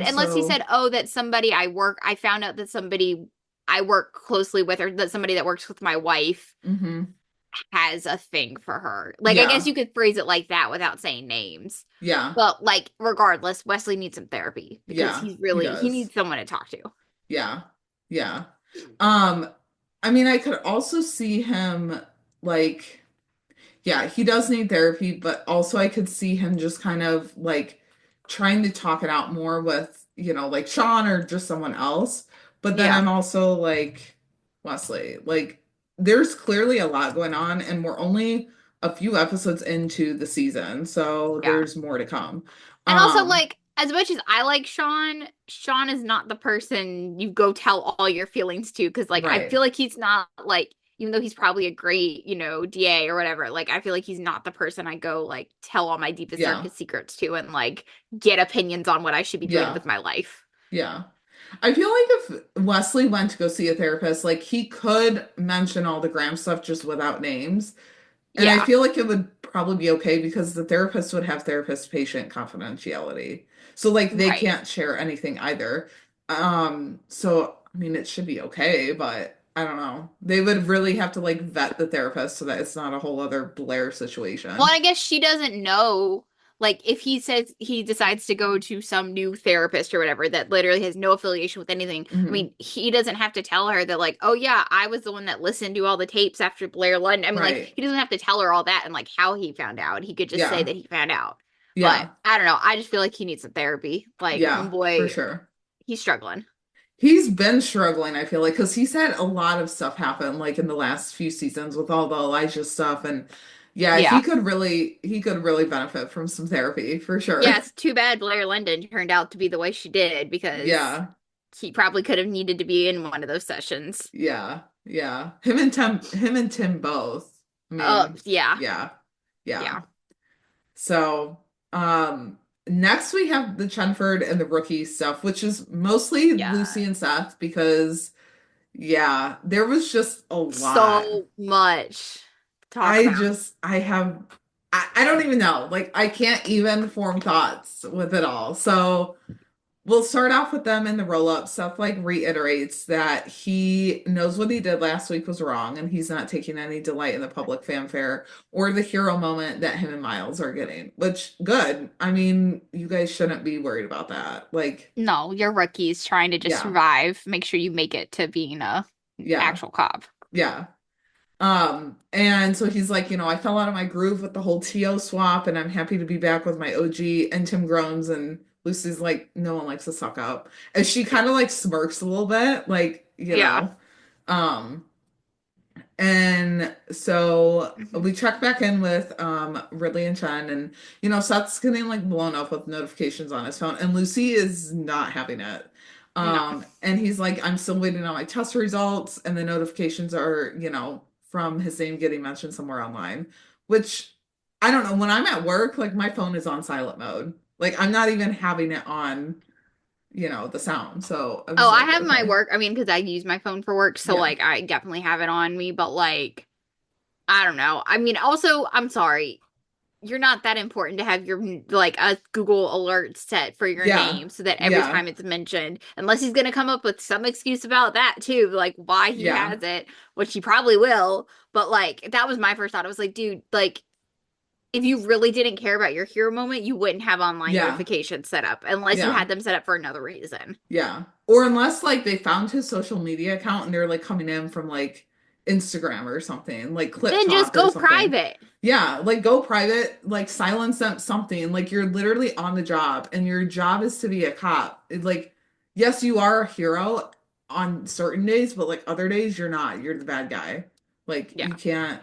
Unless he said, also, oh, that somebody I found out that somebody I work closely with, or that somebody that works with my wife hmm, has a thing for her. Like, I guess yeah, you could phrase it like that without saying names. yeah, But like, regardless, Wesley needs some therapy because yeah, he he does. needs someone to talk to. Yeah, yeah. Um, I mean, I could also see him like, yeah, he does need therapy, but also I could see him just kind of like trying to talk it out more with, like Sean or just someone else. But then Yeah, I'm also like, Wesley, like, there's clearly a lot going on, and we're only a few episodes into the season, so yeah. there's more to come. And also, Um, like, as much as I like Sean, Sean is not the person you go tell all your feelings to because, like, I feel right. like he's not like, even though he's probably a great, DA or whatever, like, I feel like he's not the person I go like tell all my deepest, Yeah, darkest secrets to and like get opinions on what I should be doing yeah, with my life. yeah. I feel like if Wesley went to go see a therapist, like he could mention all the Graham stuff just without names. And I Yeah, feel like it would probably be okay because the therapist would have therapist-patient confidentiality. So like they right. can't share anything either. So I mean it should be okay, but I don't know. They would really have to like vet the therapist so that it's not a whole other Blair Well, situation. I guess she doesn't know. Like, if he says he decides to go to some new therapist or whatever that literally has no affiliation with anything, I Hmm. mean, he doesn't have to tell her that, like, oh, yeah, I was the one that listened to all the tapes after Blair London. I mean, like, Right. he doesn't have to tell her all that and, like, how he found out. He could just say Yeah. that he found out. But Yeah. I don't know. I just feel like he needs some therapy. Like, Yeah, for homeboy, sure. he's struggling. He's been struggling, I feel like, because he's had a lot of stuff happen like in the last few seasons with all the Elijah stuff. And yeah, Yeah. he could really benefit from some therapy for Yeah, sure. it's too bad Blair London turned out to be the way she did because Yeah, he probably could have needed to be in one of those sessions. yeah, yeah. Him and Tim both. I mean, Yeah. yeah, yeah. Yeah. So, next we have the Chenford and the rookie stuff, which is mostly Yeah. Lucy and Seth because yeah, there was just a lot. So much to talk I about. just, I have, I don't even know. Like, I can't even form thoughts with it all. So we'll start off with them in the roll up. Seth, like, reiterates that he knows what he did last week was wrong and he's not taking any delight in the public fanfare or the hero moment that him and Miles are getting, which, good. I mean, you guys shouldn't be worried about that. Like, No, you're rookies trying to just yeah, survive. Make sure you make it to being a yeah, actual cop. yeah. And so he's like, I fell out of my groove with the whole TO swap, and I'm happy to be back with my OG. And Tim groans, and Lucy's like, no one likes to suck up. And she kind of like smirks a little bit, like, Yeah. um, and so Mhm. we check back in with Ridley and Chen, and Seth's getting like blown up with notifications on his phone, and Lucy is not having it. No. And he's like, I'm still waiting on my test results, and the notifications are, from his name getting mentioned somewhere online, which I don't know. When I'm at work, like my phone is on silent mode. Like I'm not even having it on, the sound. So I Oh, was I like, have my okay. work. I mean, because I use my phone for work, so Yeah. like I definitely have it on me, but like I don't know. I mean, also, I'm sorry. You're not that important to have your like a Google alert set for your Yeah. name so that every Yeah. time it's mentioned, unless he's gonna come up with some excuse about that too, like why he Yeah. has it, which he probably will. But like that was my first thought. I was like, dude, like if you really didn't care about your hero moment, you wouldn't have online Yeah. notifications set up unless you Yeah. had them set up for another reason. Yeah. Or unless like they found his social media account and they're like coming in from like Instagram or something, like Clip Then just Talk or go something. private. Yeah, like go private, like silence them something. Like you're literally on the job and your job is to be a cop. Like, yes, you are a hero on certain days, but like other days you're not. You're the bad guy. Like Yeah. you can't.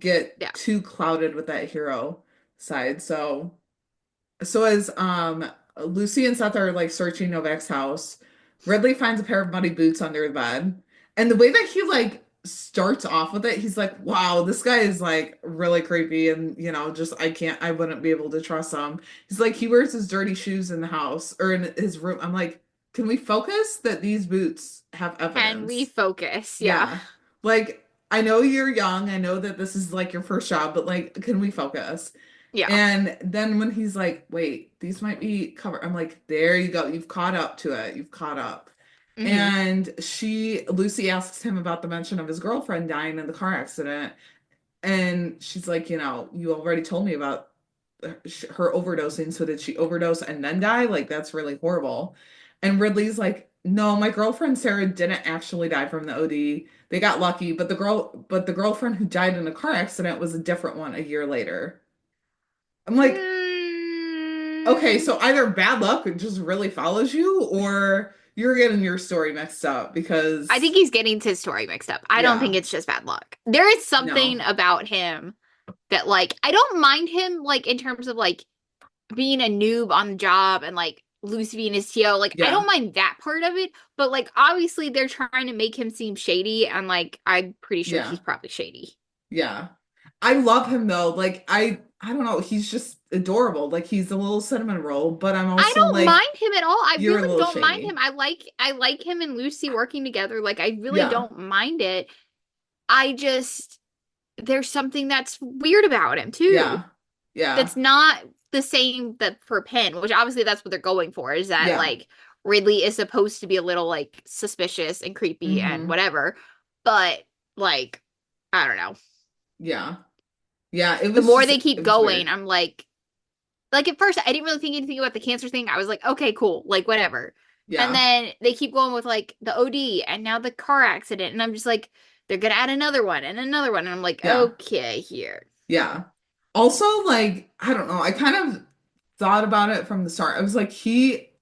get Yeah. too clouded with that hero side. So as Lucy and Seth are like searching Novak's house, Ridley finds a pair of muddy boots under the bed. And the way that he like starts off with it, he's like, wow, this guy is like really creepy and just I wouldn't be able to trust him. He's like he wears his dirty shoes in the house or in his room. I'm like, can we focus that these boots have Can we evidence? focus? Yeah. Yeah. Like I know you're young. I know that this is like your first job, but like can we focus? Yeah. And then when he's like, wait, these might be covered, I'm like, there you go. You've caught up to it. You've caught up. Hmm. And Lucy asks him about the mention of his girlfriend dying in the car accident. And she's like, you already told me about her overdosing. So did she overdose and then die? Like, that's really horrible. And Ridley's like, no, my girlfriend Sarah didn't actually die from the OD. They got lucky, but the girlfriend who died in a car accident was a different one a year later. I'm like, okay, Mm, so either bad luck just really follows you, or you're getting your story mixed up I think because, he's getting his story mixed up. I don't think yeah, it's just bad luck. There is something no, about him that, like, I don't mind him, like, in terms of, like, being a noob on the job and, like, Lucy being his TO. Like, I yeah, don't mind that part of it. But, like, obviously they're trying to make him seem shady. And, like, I'm pretty sure yeah, he's probably shady. yeah. I love him though. Like, I don't know, he's just adorable. Like, he's a little cinnamon roll, but I'm I also don't like, mind him at all. I you're a really little don't mind him. shady. I like him and Lucy working together. Like, I really Yeah, don't mind it. I just there's something that's weird about him too. yeah, yeah, That's not the same that for Penn, which obviously that's what they're going for, is that yeah. like Ridley is supposed to be a little like suspicious and creepy and Mm-hmm. whatever. But like, I don't know. Yeah. Yeah. It The was more just, they it keep was going, weird. I'm like at first I didn't really think anything about the cancer thing. I was like, okay, cool, like whatever. And Yeah. then they keep going with like the OD and now the car accident, and I'm just like, they're gonna add another one and another one, and I'm like, Yeah. okay, here. Yeah. Also, like, I don't know, I kind of thought about it from the start. I was like,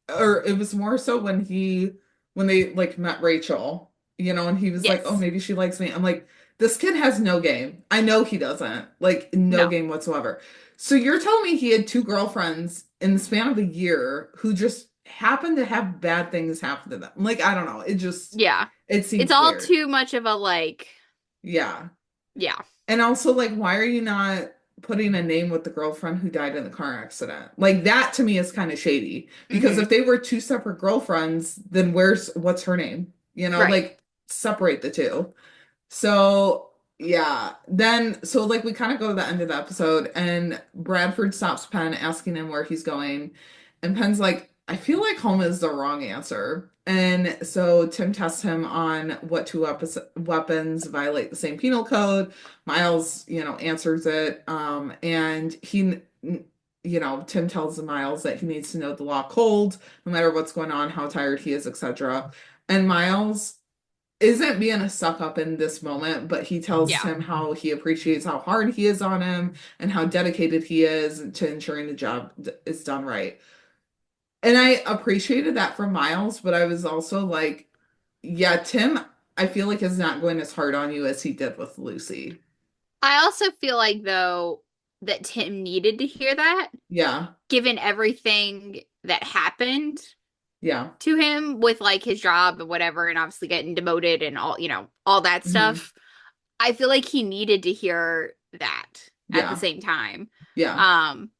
or it was more so when they like met Rachel, and he was like, oh, Yes. maybe she likes me. I'm like, this kid has no game. I know he doesn't, like, no No. game whatsoever. So you're telling me he had two girlfriends in the span of a year who just happened to have bad things happen to them. Like, I don't know. Yeah. It It's seems all weird. too much of a like, Yeah. yeah. And also, like, why are you not putting a name with the girlfriend who died in the car accident? Like, that to me is kind of shady. Because Hmm. if they were two separate girlfriends, then what's her name? Right. Like, separate the two. So, yeah. So like, we kind of go to the end of the episode, and Bradford stops Penn asking him where he's going. And Penn's like, I feel like home is the wrong answer. And so Tim tests him on what two weapons violate the same penal code. Miles, answers it. And Tim tells Miles that he needs to know the law cold, no matter what's going on, how tired he is, etc. And Miles isn't being a suck up in this moment, but he tells Yeah. him how he appreciates how hard he is on him and how dedicated he is to ensuring the job is done right. And I appreciated that from Miles, but I was also like, yeah, Tim, I feel like is not going as hard on you as he did with Lucy. I also feel like though that Tim needed to hear that, Yeah, given everything that happened yeah, to him with like his job and whatever, and obviously getting demoted and all, all that hmm, stuff. I feel like he needed to hear that at the yeah, same time. yeah, Um,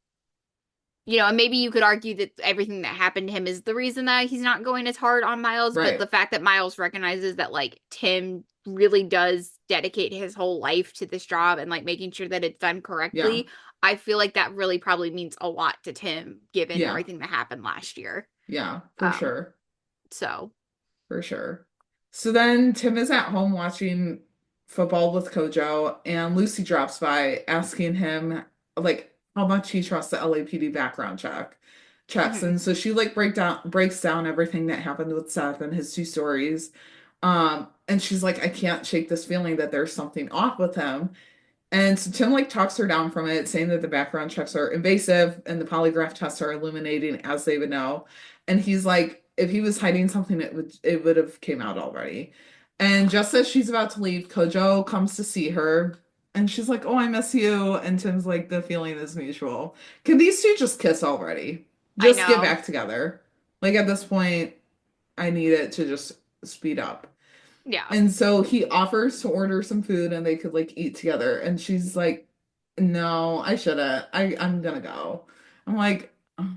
and maybe you could argue that everything that happened to him is the reason that he's not going as hard on Miles, but right, the fact that Miles recognizes that like Tim really does dedicate his whole life to this job and like making sure that it's done yeah, correctly, I feel like that really probably means a lot to Tim given yeah, everything that happened last year. yeah, for Um, sure. so For sure. So then Tim is at home watching football with Kojo, and Lucy drops by asking him like how much he trusts the LAPD background checks. mhm. And so she like breaks down everything that happened with Seth and his two stories. And she's like, I can't shake this feeling that there's something off with him. And so Tim like talks her down from it, saying that the background checks are invasive and the polygraph tests are illuminating as they would know. And he's like, if he was hiding something, it would have came out already. And just as she's about to leave, Kojo comes to see her. And she's like, "Oh, I miss you." And Tim's like, "The feeling is mutual." Can these two just kiss already? I Just get know. back together. Like at this point, I need it to just speed up. Yeah. And so he offers to order some food and they could like eat together. And she's like, "No, I shouldn't. I'm gonna go." I'm like, "Oh,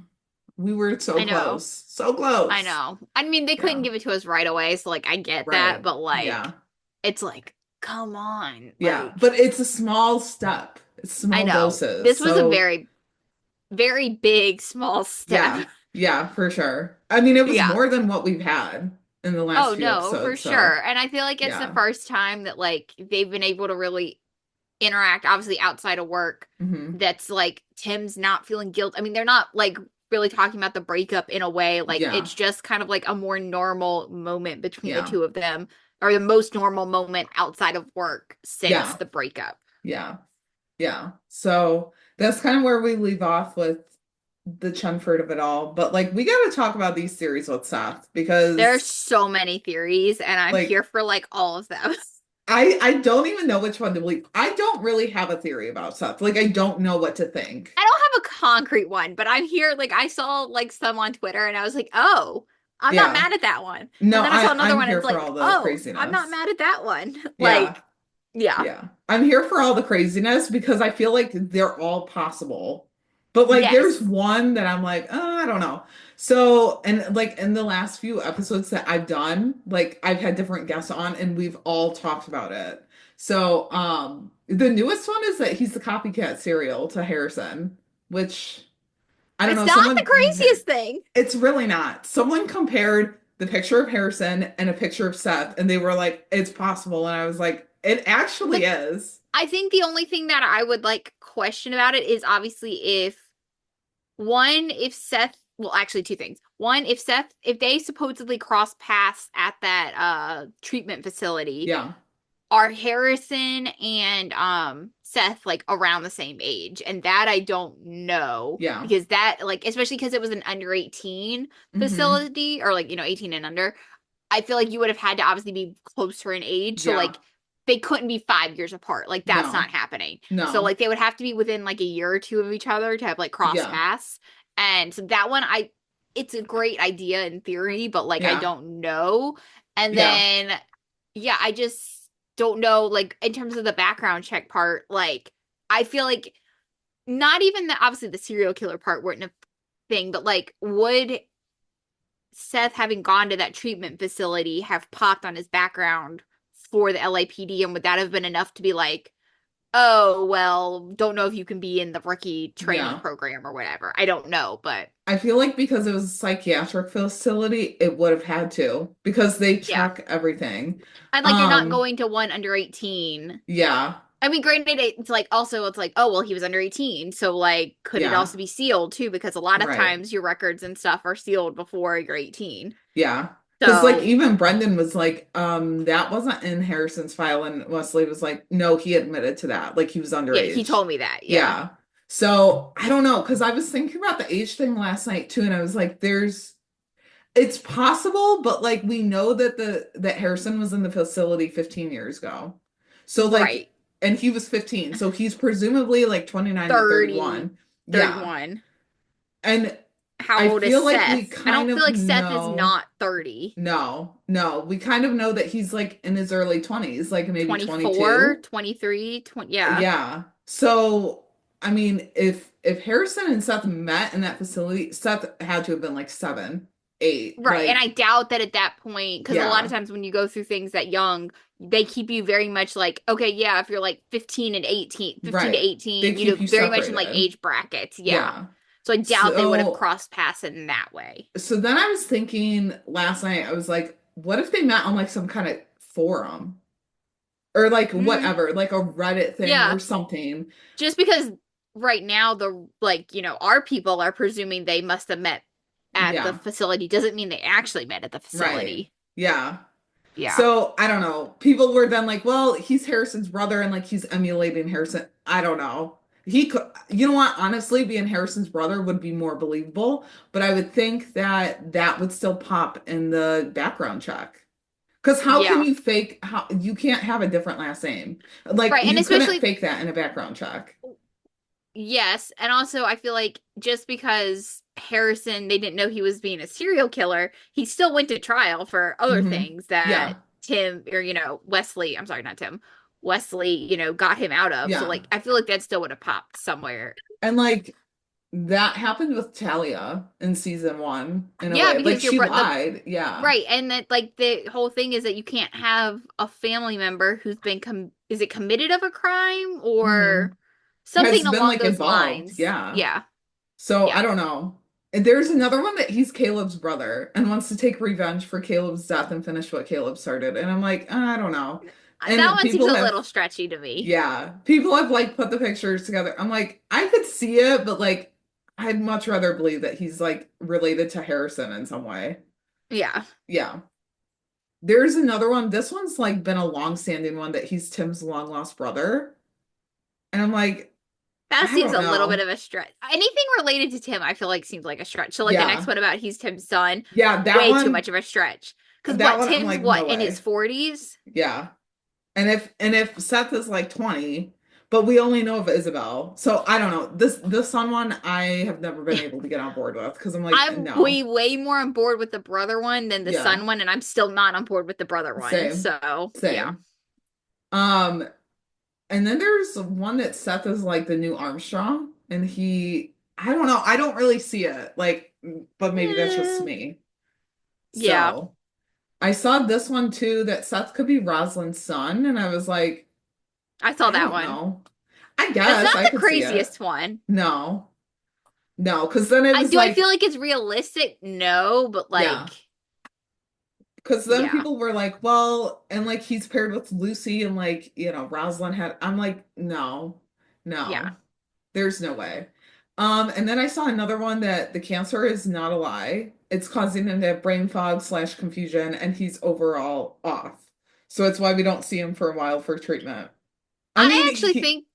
we were so I know. close. So I close." know. I mean, they couldn't Yeah. give it to us right away, so like I get that, Right. but like Yeah. it's like, come on. Yeah. Like But it's a small step. It's I small know. doses. This was a So very, very big, small step. yeah. Yeah, for sure. I mean, it was Yeah. more than what we've had in the last Oh few no, for episodes. sure. So And I feel like it's the yeah. first time that like they've been able to really interact, obviously outside of work, Hmm. that's like Tim's not feeling guilt. I mean, they're not like really talking about the breakup in a way. Like Yeah. it's just kind of like a more normal moment between the Yeah. two of them, or the most normal moment outside of work since Yeah. the breakup. Yeah. Yeah. So that's kind of where we leave off with the Chenford of it all. But like we got to talk about these series with Seth There are because so many theories, and I'm here like for like all of them. I don't even know which one to believe. I don't really have a theory about Seth. Like I don't know what to think. I don't have a concrete one, but I'm here. Like I saw like some on Twitter, and I was like, oh, I'm not Yeah. mad at that one. No, And then I saw another I'm one, and here it's for like, all the oh, I'm not craziness. mad at that one. Yeah. Like, yeah, Yeah. I'm here for all the craziness because I feel like they're all possible. But like there's yes. one that I'm like, oh, I don't know. So, and like in the last few episodes that I've done, like I've had different guests on and we've all talked about it. So, the newest one is that he's the copycat serial to Harrison, which I don't It's know, not the someone craziest thing. it's really not. Someone compared the picture of Harrison and a picture of Seth, and they were like, it's possible. And I was like, it actually The is. I think the only thing that I would like question about it is obviously if one, if Seth, well, actually two things. One, if Seth, if they supposedly cross paths at that treatment facility, Yeah. are Harrison and Seth like around the same age? And that I don't know Yeah. because that like especially because it was an under 18 Hmm. facility or like 18 and under. I feel like you would have had to obviously be closer in age. So Yeah. like they couldn't be 5 years apart. Like that's not No. happening. So No. like they would have to be within like a year or two of each other to have like cross Yeah. paths. And so that one I it's a great idea in theory, but like I Yeah. don't know. And Yeah. then yeah, I just don't know like in terms of the background check part, like I feel like not even the obviously the serial killer part weren't a thing, but like would Seth having gone to that treatment facility have popped on his background for the LAPD, and would that have been enough to be like, oh, well, don't know if you can be in the rookie training Yeah. program or whatever. I don't know, but I feel like because it was a psychiatric facility, it would have had to because they yeah. check everything. And like you're not Um, going to one under 18. yeah. I mean, granted, it's like also it's like, oh, well, he was under 18. So like could it Yeah. also be sealed too? Because a lot of Right. times your records and stuff are sealed before you're 18. Yeah. Because like So even Brendan was like, that wasn't in Harrison's file, and Wesley was like, no, he admitted to that. Like he was yeah, he underage. told me that. Yeah. Yeah. So I don't know, because I was thinking about the age thing last night too, and I was like, it's possible, but like we know that that Harrison was in the facility 15 years ago. So like, Right. and he was 15, so he's presumably like 29 to 30, 31. Yeah. 31. And How I old is feel like we Seth? I kind don't feel of like Seth is know. not 30. No, no, we kind of know that he's like in his early 20s, like maybe 24, 22. 23, 20, yeah. Yeah. So, I mean, if Harrison and Seth met in that facility, Seth had to have been like 7, 8. Right. And I Like, doubt that at that point, because a lot of yeah, times when you go through things that young, they keep you very much like, okay, yeah, if you're like 15 and 18, 15 to right. They 18, keep you very much in like separated. age brackets. Yeah. Yeah. So I doubt they would have So, crossed paths in that way. so then I was thinking last night, I was like, what if they met on like some kind of forum or like Mm, whatever, like a Reddit thing yeah. or something? Just because right now the like, our people are presuming they must have met at the Yeah, facility doesn't mean they actually met at the right. facility. Yeah. Yeah. So I don't know. People were then like, well, he's Harrison's brother and like he's emulating Harrison. I don't know. He could, you know what? Honestly, being Harrison's brother would be more believable, but I would think that that would still pop in the background check. Because how can Yeah. you fake how you can't have a different last name? Like Right. And you couldn't especially, fake that in a background check. yes. And also, I feel like just because Harrison, they didn't know he was being a serial killer, he still went to trial for other Hmm. things that Yeah. Tim, or, Wesley, I'm sorry, not Tim, Wesley, got him out of. So, Yeah. like, I feel like that still would have popped somewhere. And like that happened with Talia in season one in a Yeah, way. Like because she lied. Yeah. right. And that, like, the whole thing is that you can't have a family member who's been, is it committed of a crime Hmm. or Has something been along like those involved. lines? Yeah. Yeah. So I Yeah. don't know. And there's another one that he's Caleb's brother and wants to take revenge for Caleb's death and finish what Caleb started. And I'm like, I don't know. That And one seems people a have, little stretchy to me. yeah, people have like put the pictures together. I'm like, I could see it, but like, I'd much rather believe that he's like related to Harrison in some way. Yeah. Yeah. There's another one. This one's like been a long-standing one that he's Tim's long lost brother. And I'm like, That I seems don't a little bit know. of a stretch. Anything related to Tim, I feel like seems like a stretch. So like the next Yeah. one about he's Tim's son, Yeah, way too much of a stretch. Because that what, one, I'm Tim's like, no what, in his way. 40s? Yeah. And if Seth is like 20, but we only know of Isabel. So I don't know. This son one I have never been able to get on board with because I'm like, I'm way, no. way more on board with the brother one than the Yeah. son one, and I'm still not on board with the brother one. Same. So yeah. Same. Um, and then there's one that Seth is like the new Armstrong, and I don't know, I don't really see it. Like, but maybe that's just Eh, me. yeah. So I saw this one too that Seth could be Rosalind's son, and I was like, I saw I that don't one. know. I That's guess not I the could see it. craziest one. No. No, because then it was Do I feel like, like it's realistic? No, but yeah. like, Because then yeah. people were like, well, and like he's paired with Lucy and like, Rosalind had, I'm like, no, Yeah. no, there's no way. And then I saw another one that the cancer is not a lie. It's causing him to have brain fog / confusion, and he's overall off. So it's why we don't see him for a while for treatment. I I mean, actually think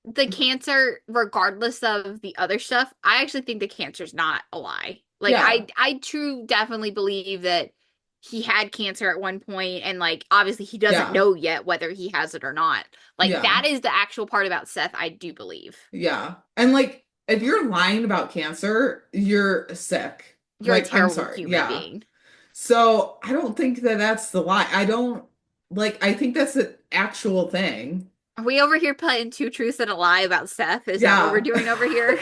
the cancer, regardless of the other stuff, I actually think the cancer's not a lie. Like yeah, I true definitely believe that he had cancer at one point and like obviously he doesn't yeah, know yet whether he has it or not. Like yeah. that is the actual part about Seth I do believe. Yeah. And like if you're lying about cancer, you're sick. You're a Like I'm terrible sorry. human Yeah. being. So I don't think that that's the lie. I don't like I think that's an actual thing. Are we over here putting two truths and a lie about Seth? Is that what we're Yeah. doing over here?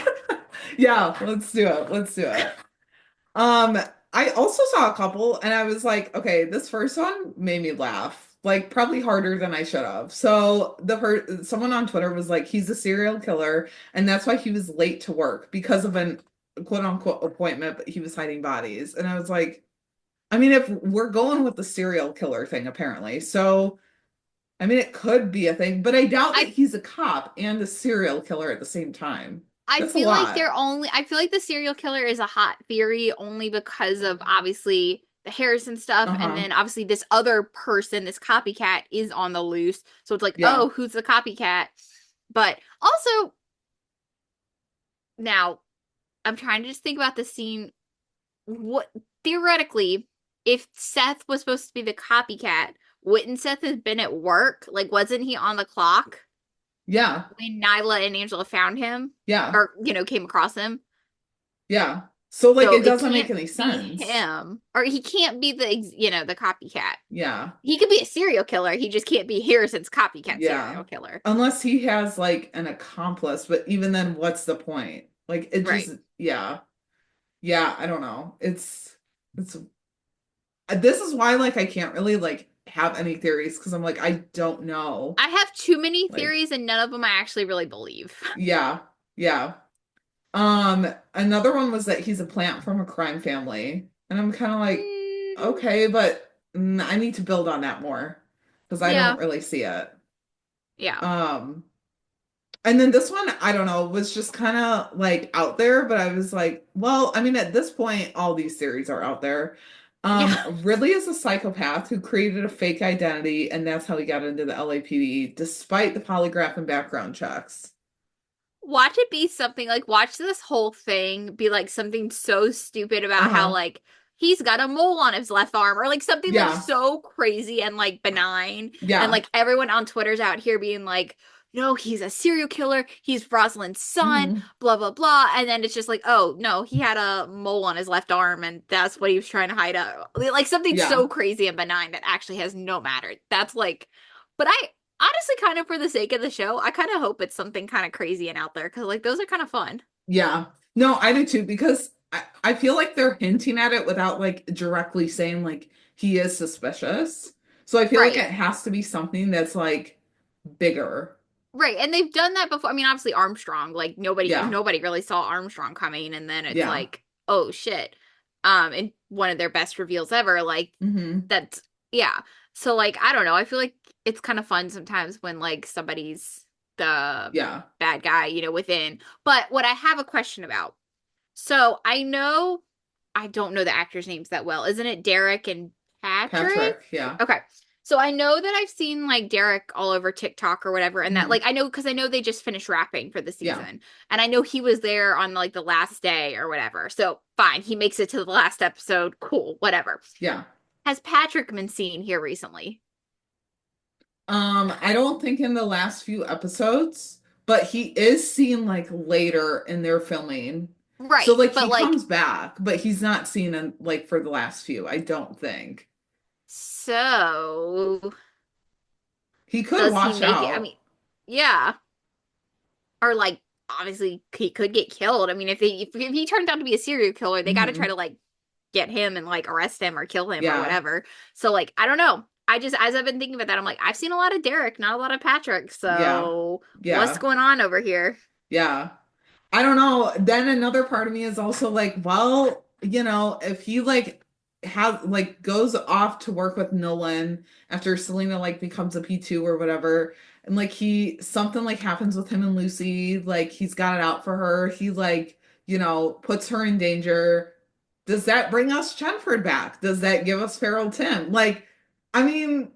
Yeah, let's do it. Let's do it. Um, I also saw a couple and I was like, okay, this first one made me laugh, like probably harder than I should have. So someone on Twitter was like, he's a serial killer, and that's why he was late to work because of an quote unquote appointment, but he was hiding bodies. And I was like, I mean, if we're going with the serial killer thing, apparently. So I mean, it could be a thing, but I doubt that I he's a cop and a serial killer at the same time. I That's a feel like lot. I feel like the serial killer is a hot theory only because of obviously the Harrison stuff and Uh-huh. then obviously this other person, this copycat is on the loose. So it's like, Yeah. oh, who's the copycat? But also now I'm trying to just think about the scene. What theoretically, if Seth was supposed to be the copycat, wouldn't Seth have been at work? Like, wasn't he on the clock Yeah. when Nyla and Angela found him Yeah. or, came across him? Yeah. So like So it it doesn't make can't any be sense. him, or he can't be the copycat. Yeah. He could be a serial killer. He just can't be Harrison's copycat Yeah. serial killer. Unless he has like an accomplice, but even then, what's the point? Like it Right. just, yeah. Yeah, I don't know. It's this is why like I can't really like have any theories because I'm like I don't know. I have too many Like theories, and none of them I actually really believe. yeah. Yeah. Another one was that he's a plant from a crime family. And I'm kind of like, Mm, okay, but I need to build on that more because I don't yeah, really see it. yeah, Um, and then this one, I don't know, was just kind of like out there, but I was like, well, I mean, at this point, all these theories are out there. yeah. Ridley is a psychopath who created a fake identity, and that's how he got into the LAPD, despite the polygraph and background checks. Watch it be something like watch this whole thing be like something so stupid about how Uh-huh. like he's got a mole on his left arm, or like something like Yeah. so crazy and like benign. And Yeah. like everyone on Twitter's out here being like, no, he's a serial killer. He's Rosalind's son, Hmm. blah, blah, blah. And then it's just like, oh, no, he had a mole on his left arm and that's what he was trying to hide out. Like something Yeah. so crazy and benign that actually has no matter. That's like, but I honestly kind of for the sake of the show, I kind of hope it's something kind of crazy and out there because like those are kind of fun. Yeah. No, I do too, because I feel like they're hinting at it without like directly saying like he is suspicious. So I feel like Right. it has to be something that's like bigger. Right. And they've done that before. I mean, obviously Armstrong, like Yeah. nobody really saw Armstrong coming and then it's Yeah. like, oh shit. And one of their best reveals ever, like Hmm. that's yeah. So like I don't know. I feel like it's kind of fun sometimes when like somebody's the Yeah. bad guy, within. But what I have a question about. So I don't know the actors' names that well. Isn't it Derek and Patrick? Patrick. Yeah. Okay. So I know that I've seen like Derek all over TikTok or whatever, and that Hmm. like I know because I know they just finished rapping for the Yeah. season, and I know he was there on like the last day or whatever. So fine, he makes it to the last episode. Cool, whatever. Yeah. Has Patrick been seen here recently? I don't think in the last few episodes, but he is seen like later in their filming. So Right, like but he like comes back, but he's not seen in like for the last few, I don't think. so He could does he wash make it? I out. mean, yeah. Or like obviously he could get killed. I mean, if he turns out to be a serial killer, they got to try Hmm. to like get him and like arrest him or kill him or Yeah. whatever. So like I don't know. I just as I've been thinking about that, I'm like I've seen a lot of Derek, not a lot of Patrick. Yeah. So what's Yeah. going on over here? Yeah. I don't know. Then another part of me is also like, well, if he like has like goes off to work with Nolan after Selena like becomes a P2 or whatever, and like he something like happens with him and Lucy, like he's got it out for her, he like, puts her in danger. Does that bring us Chenford back? Does that give us Feral Tim? Like, I mean,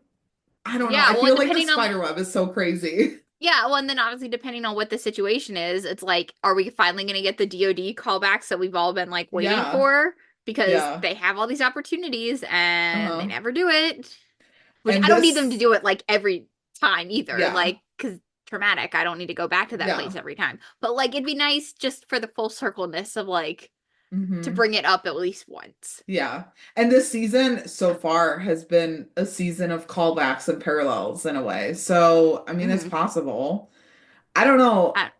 I don't know. Yeah, I well, and feel like the depending on spider web is so crazy. yeah, well, and then obviously depending on what the situation is, it's like, are we finally going to get the DoD callbacks that we've all been like waiting Yeah. for? Because Yeah. they have all these opportunities and they Uh-huh. never do it. Which And I don't need them to this, do it like every time either. yeah. Like, because traumatic, I don't need to go back to that Yeah. place every time. But like, it'd be nice just for the full circleness of like to Hmm. bring it up at least once. Yeah. And this season so far has been a season of callbacks and parallels in a way. So, I mean, it's Hmm possible. I don't know. I,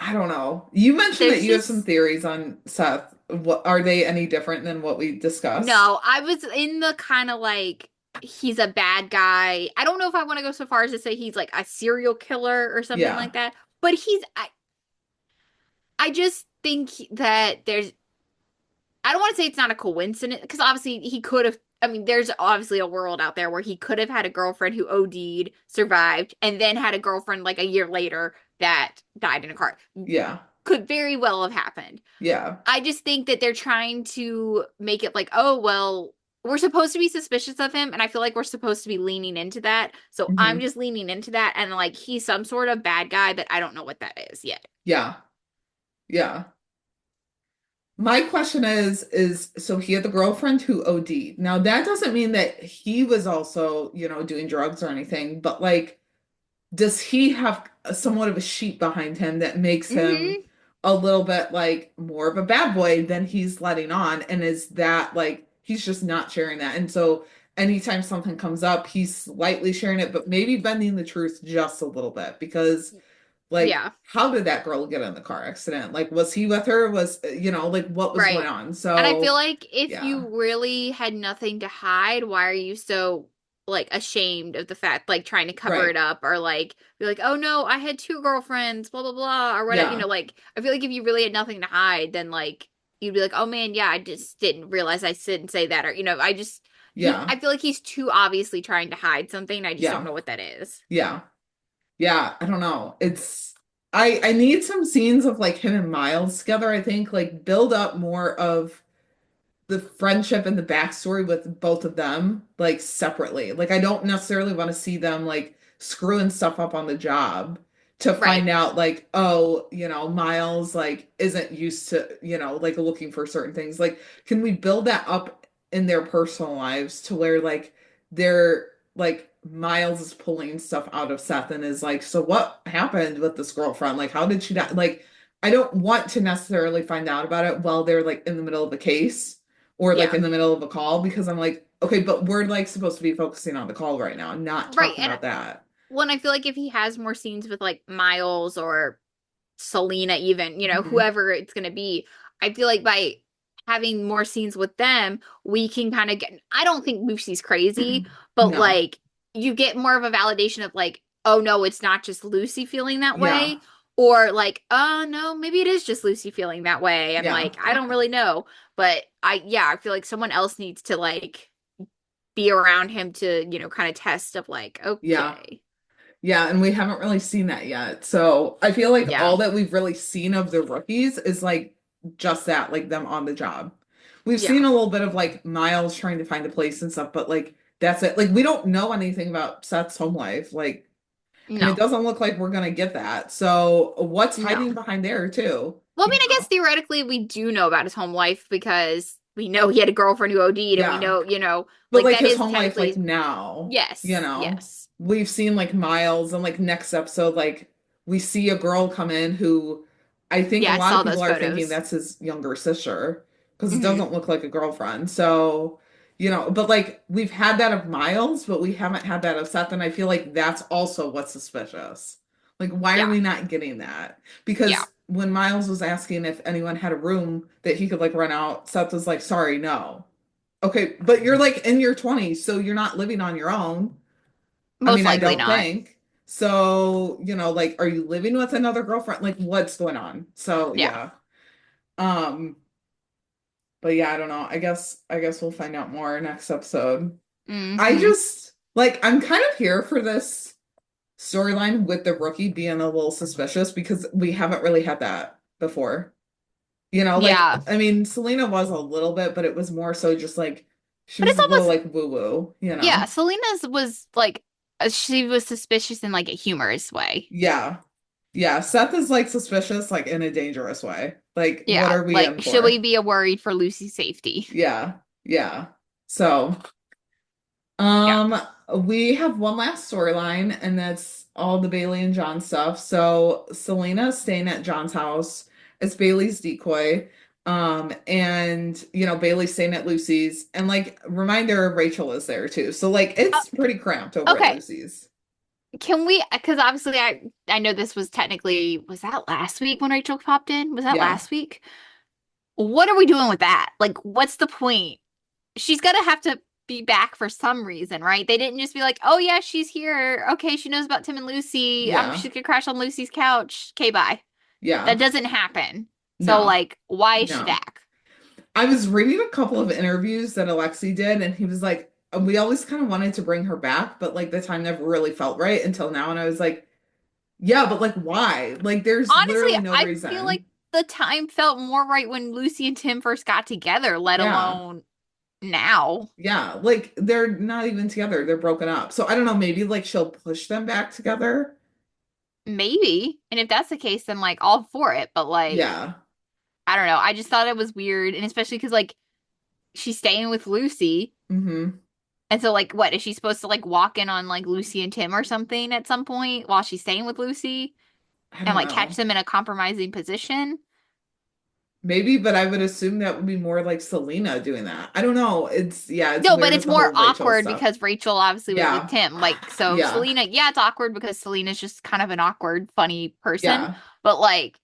I don't know. You mentioned that there's you have some just theories on Seth. What are they any different than what we discussed? no. I was in the kind of like he's a bad guy. I don't know if I want to go so far as to say he's like a serial killer or something Yeah. like that. But I just think that I don't want to say it's not a coincidence because obviously he could have. I mean, there's obviously a world out there where he could have had a girlfriend who OD'd, survived, and then had a girlfriend like a year later that died in a car. Yeah. Could very well have happened. Yeah. I just think that they're trying to make it like, oh, well, we're supposed to be suspicious of him, and I feel like we're supposed to be leaning into that. So I'm Hmm. just leaning into that, and like he's some sort of bad guy that I don't know what that is yet. Yeah. Yeah. My question is so he had the girlfriend who OD'd. Now that doesn't mean that he was also, doing drugs or anything, but like does he have somewhat of a sheet behind him that makes him Hmm a little bit like more of a bad boy than he's letting on? And is that like he's just not sharing that? And so anytime something comes up, he's slightly sharing it, but maybe bending the truth just a little bit because like Yeah. how did that girl get in the car accident? Like was he with her? Was like what was going Right. on? And I feel So like if yeah. you really had nothing to hide, why are you so like ashamed of the fact, like trying to cover Right. it up or like be like, oh no, I had two girlfriends, blah blah blah, or whatever. Yeah. Like I feel like if you really had nothing to hide, then like you'd be like, oh man, yeah, I just didn't realize I didn't say that, or I just Yeah. I feel like he's too obviously trying to hide something. I just don't Yeah. know what that is. Yeah. Yeah, I don't know. I need some scenes of like him and Miles together, I think, like build up more of the friendship and the backstory with both of them, like separately. Like I don't necessarily want to see them like screwing stuff up on the job to Right. find out like, oh, Miles like isn't used to, like looking for certain things. Like, can we build that up in their personal lives to where like they're like Miles is pulling stuff out of Seth and is like, so what happened with this girlfriend? Like, how did she die? Like, I don't want to necessarily find out about it while they're like in the middle of the case or like Yeah. in the middle of a call because I'm like, okay, but we're like supposed to be focusing on the call right now, not Right. talking And about that. when I feel like if he has more scenes with like Miles or Selena, even, Mhm. whoever it's going to be, I feel like by having more scenes with them, we can kind of get, I don't think Lucy's crazy, but No. like you get more of a validation of like, oh no, it's not just Lucy feeling that Yeah. way. Or like, oh no, maybe it is just Lucy feeling that way. And Yeah. like, I don't really know. But yeah, I feel like someone else needs to like be around him to, kind of test of like, Yeah. okay. Yeah, and we haven't really seen that yet. So I feel like Yeah. all that we've really seen of the rookies is like just that, like them on the job. We've seen Yeah. a little bit of like Miles trying to find a place and stuff, but like that's it. Like we don't know anything about Seth's home life. Like, and it No. doesn't look like we're gonna get that. So what's hiding No. behind there too? Well, I You mean, I guess know? theoretically we do know about his home life because we know he had a girlfriend who OD'd and we Yeah. know, But like like that his is home life, technically like now, yes, yes. we've seen like Miles and like next episode, like we see a girl come in who I think a Yeah, I lot of saw people those are thinking photos. that's his younger sister because it Hmm. doesn't look like a girlfriend. So, but like we've had that of Miles, but we haven't had that of Seth. And I feel like that's also what's suspicious. Like, why are Yeah. we not getting that? Yeah. Because when Miles was asking if anyone had a room that he could like rent out, Seth was like, sorry, no. Okay, but you're like in your 20s, so you're not living on your own. I Most mean, I likely don't not. think. So, like, are you living with another girlfriend? Like, what's going on? So, Yeah. yeah. Um, but yeah, I don't know. I guess we'll find out more next episode. I Hmm. just like I'm kind of here for this storyline with the rookie being a little suspicious because we haven't really had that before. Like Yeah. I mean, Selena was a little bit, but it was more so just like she But was it's a little almost like woo-woo. yeah, Selena's was like she was suspicious in like a humorous way. Yeah. Yeah. Seth is like suspicious, like in a dangerous way. Like, what Yeah, are we like in should we for? be worried for Lucy's safety? Yeah. Yeah. So, Yeah. um, we have one last storyline, and that's all the Bailey and John stuff. So Selena's staying at John's house. It's Bailey's decoy. And Bailey's staying at Lucy's. And like reminder, Rachel is there too. So like Uh, it's pretty cramped over at okay. Lucy's. Can we, because obviously I know this was technically, was that last week when Rachel popped in? Was that Yeah. last week? What are we doing with that? Like, what's the point? She's gonna have to be back for some reason, right? They didn't just be like, oh yeah, she's here. Okay, she knows about Tim and Lucy. Yeah. She could crash on Lucy's couch. Okay, bye. That Yeah. doesn't happen. So No. like, why is she No. back? I was reading a couple of interviews that Alexi did, and he was like, we always kind of wanted to bring her back, but like the time never really felt right until now. And I was like, yeah, but like, why? Like, there's Honestly, literally no I feel like reason. the time felt more right when Lucy and Tim first got together, let Yeah. alone now. Yeah. Like, they're not even together, they're broken up. So I don't know, maybe like she'll push them back together. Maybe. And if that's the case, then like all for it. But like, Yeah. I don't know. I just thought it was weird. And especially because like she's staying with Lucy. Hmm. And so like what is she supposed to like walk in on like Lucy and Tim or something at some point while she's staying with Lucy I and don't like catch know. them in a compromising position? Maybe, but I would assume that would be more like Selena doing that. I don't know. It's No, but weird it's with the more whole Rachel awkward stuff. because Rachel obviously was with Yeah. Tim. Like, so Yeah. Selena, yeah, it's awkward because Selena's just kind of an awkward, funny person. Yeah. But like,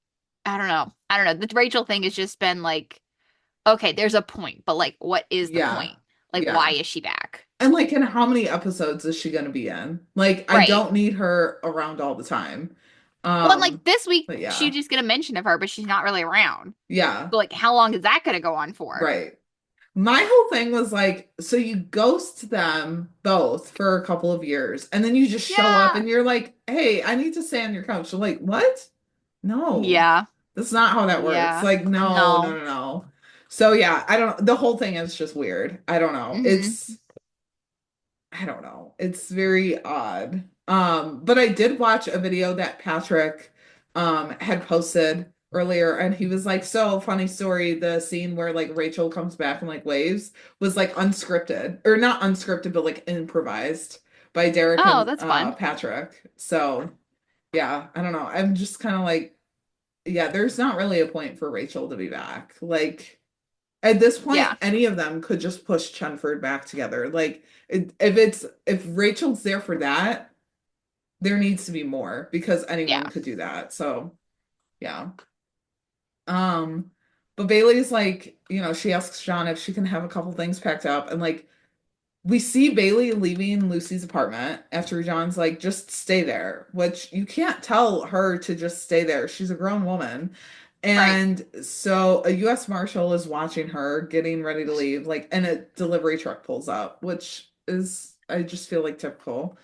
I don't know. I don't know. The Rachel thing has just been like, okay, there's a point, but like, what is the Yeah. point? Like, why Yeah. is she back? And like in how many episodes is she gonna be in? Like I Right. don't need her around all the time. Well, and like Um, this week, but she yeah. just get a mention of her, but she's not really around. Yeah, So like, how long is that going to go on for? right. My whole thing was like, so you ghost them both for a couple of years, and then you just show up Yeah. and you're like, hey, I need to stay on your couch. They're like, what? No, Yeah. that's not how that works. Yeah. Like, no, no, No. no, no. So yeah, I don't, the whole thing is just weird. I don't know. Hmm. I don't know. It's very odd. But I did watch a video that Patrick had posted earlier, and he was like, so funny story, the scene where like Rachel comes back and like waves was like unscripted, or not unscripted, but like improvised by Derek Oh, and that's fun. Patrick. So yeah, I don't know. I'm just kind of like, yeah, there's not really a point for Rachel to be back. Like at this point, Yeah. any of them could just push Chenford back together. Like if Rachel's there for that, there needs to be more because anyone Yeah. could do that. So yeah. Um, but Bailey's like, she asks John if she can have a couple things packed up, and like we see Bailey leaving Lucy's apartment after John's like, just stay there, which you can't tell her to just stay there. She's a grown woman. Right. And so a US Marshal is watching her getting ready to leave, like, and a delivery truck pulls up, which is, I just feel like typical.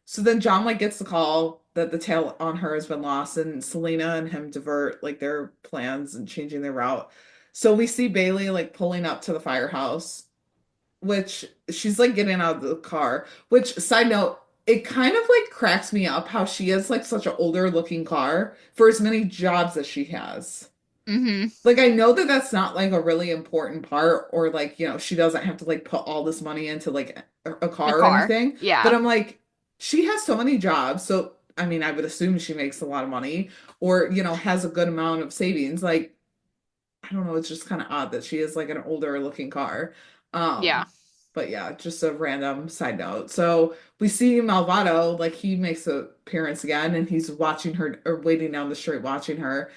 So then John like gets the call that the tail on her has been lost, and Selena and him divert like their plans and changing their route. So we see Bailey like pulling up to the firehouse, which she's like getting out of the car, which side note, it kind of like cracks me up how she has like such an older looking car for as many jobs as she has. Mm-hmm. Like I know that that's not like a really important part, or like, she doesn't have to like put all this money into like a A car or car. anything, but Yeah. I'm like, she has so many jobs. So I mean, I would assume she makes a lot of money, or has a good amount of savings. Like I don't know, it's just kind of odd that she is like an older looking car. Yeah. But yeah, just a random side note. So we see Malvado, like he makes an appearance again, and he's watching her, or waiting down the street watching her.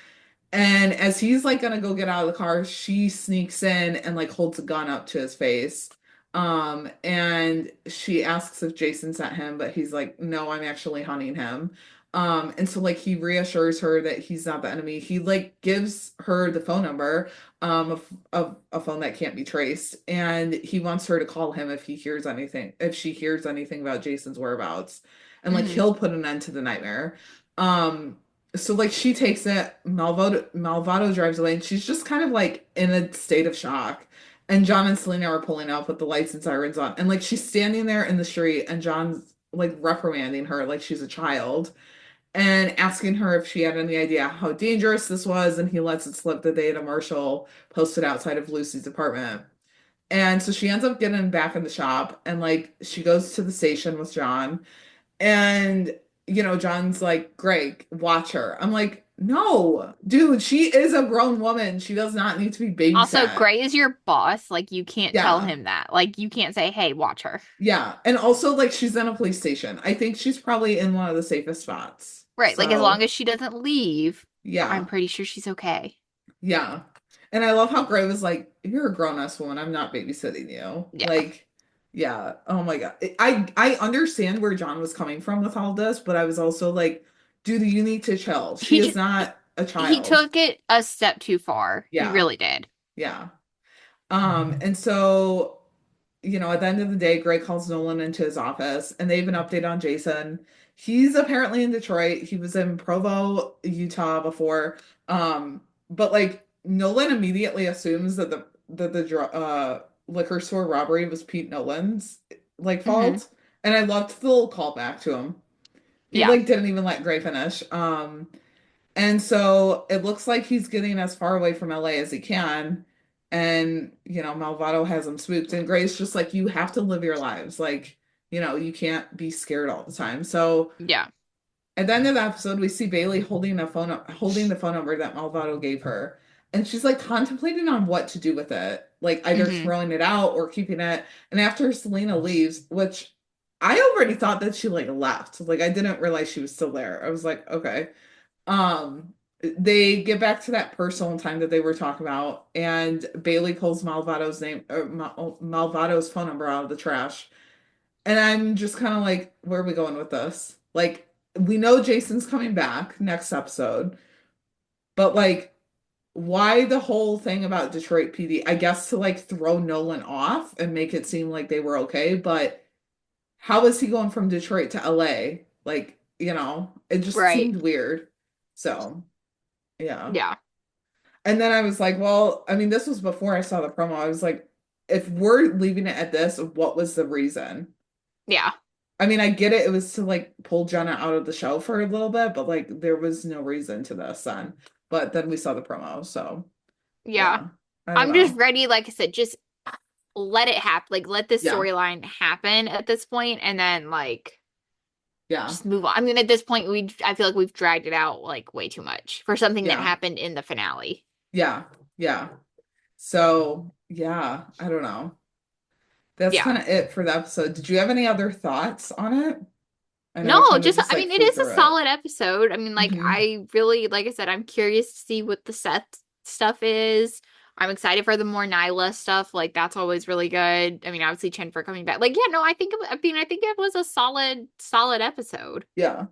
And as he's like gonna go get out of the car, she sneaks in and like holds a gun up to his face. And she asks if Jason sent him, but he's like, no, I'm actually hunting him. And so like he reassures her that he's not the enemy. He like gives her the phone number, of a phone that can't be traced, and he wants her to call him if she hears anything about Jason's whereabouts, and like Mm-hmm. he'll put an end to the nightmare. Um, so like she takes it, Malvado drives away, and she's just kind of like in a state of shock. And John and Selena are pulling up with the lights and sirens on. And like she's standing there in the street, and John's like reprimanding her like she's a child, and asking her if she had any idea how dangerous this was. And he lets it slip that they had a marshal posted outside of Lucy's apartment. And so she ends up getting back in the shop, and like she goes to the station with John, and, John's like, Greg, watch her. I'm like, no, dude, she is a grown woman. She does not need to be Also, babysat. Gray is your boss. Like, you can't tell Yeah. him that. Like, you can't say, hey, watch her. Yeah. And also, like, she's in a police station. I think she's probably in one of the safest spots. Right. Like, as long So, as she doesn't leave, I'm yeah. pretty sure she's okay. Yeah. And I love how Gray was like, you're a grown-ass woman. I'm not babysitting you. Yeah. Like, yeah. Oh my God. I understand where John was coming from with all this, but I was also like, dude, you need to chill. She He is just, not a he child. took it a step too far. He Yeah. really did. Yeah. And so, at the end of the day, Greg calls Nolan into his office, and they have an update on Jason. He's apparently in Detroit. He was in Provo, Utah before. But like Nolan immediately assumes that the liquor store robbery was Pete Nolan's like Hmm. fault. And I loved the little callback to him. He Yeah. like didn't even let Gray finish. And so it looks like he's getting as far away from LA as he can. And, Malvado has him spooked. And Gray's just like, you have to live your lives. Like, you can't be scared all the time. So Yeah. at the end of the episode, we see Bailey holding the phone number that Malvado gave her. And she's like contemplating on what to do with it. Like either Hmm. throwing it out or keeping it. And after Selena leaves, which I already thought that she like left. Like I didn't realize she was still there. I was like, okay. Um, they get back to that personal time that they were talking about, and Bailey pulls Malvado's phone number out of the trash. And I'm just kind of like, where are we going with this? Like, we know Jason's coming back next episode, but like, why the whole thing about Detroit PD? I guess to like throw Nolan off and make it seem like they were okay, but how is he going from Detroit to LA? Like, it just Right. seemed weird. So, yeah. Yeah. And then I was like, well, I mean, this was before I saw the promo. I was like, if we're leaving it at this, what was the reason? Yeah. I mean, I get it. It was to like pull Jenna out of the show for a little bit, but like there was no reason to this then. but then we saw the promo, so Yeah. yeah, I don't I'm just know. ready, like I said, just let it happen. Like, let this Yeah, storyline happen at this point, and then, like, yeah, just move on. I mean, at this point, I feel like we've dragged it out, like, way too much for something that yeah, happened in the finale. yeah, yeah. So yeah, I don't know. That's Yeah. kind of it for the episode. Did you have any other thoughts on it? I know No, we kind of just, just I like mean, it flew is a through it. solid episode. I mean, like, Hmm. I really, like I said, I'm curious to see what the Seth stuff is. I'm excited for the more Nyla stuff. Like, that's always really good. I mean, obviously, Chenford coming back. Like, yeah, no, I think it was a solid episode. Yeah.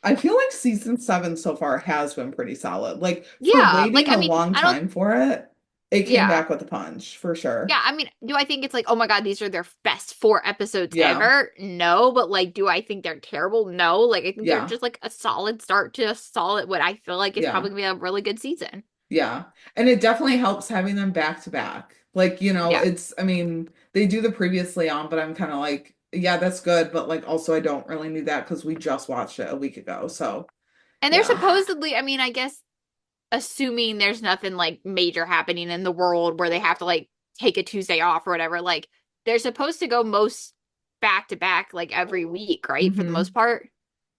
I feel like season 7 so far has been pretty solid. Like for Yeah, like, waiting I a mean, long I don't, time for it, it came yeah. back with a punch for sure. Yeah, I mean, do I think it's like, oh my God, these are their best 4 episodes Yeah. ever? No, but like, do I think they're terrible? No, like, I think they're Yeah. just like a solid start to a solid, what I feel like is Yeah. probably gonna be a really good season. Yeah. And it definitely helps having them back to back. Like, Yeah. it's, I mean, they do the previously on, but I'm kind of like, yeah, that's good. But like, also, I don't really need that because we just watched it a week ago. So, And they're yeah. supposedly, I mean, I guess, assuming there's nothing like major happening in the world where they have to like take a Tuesday off or whatever, like, they're supposed to go most back to back like every week, right? For the Hmm. most part.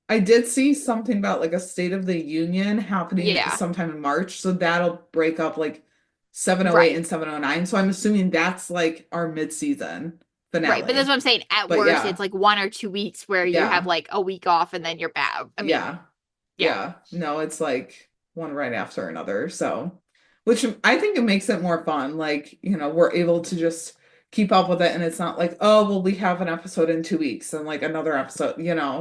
I did see something about like a State of the Union happening Yeah. sometime in March. So that'll break up like 708 Right. and 709. So I'm assuming that's like our mid-season Right. But that's finale. what I'm saying. At But worst, yeah, it's like 1 or 2 weeks where you have yeah, like a week off and then you're back. I mean, yeah, yeah. yeah. No, it's like one right after another. So, which I think it makes it more fun. Like, we're able to just keep up with it. And it's not like, oh, well, we have an episode in 2 weeks and like another episode.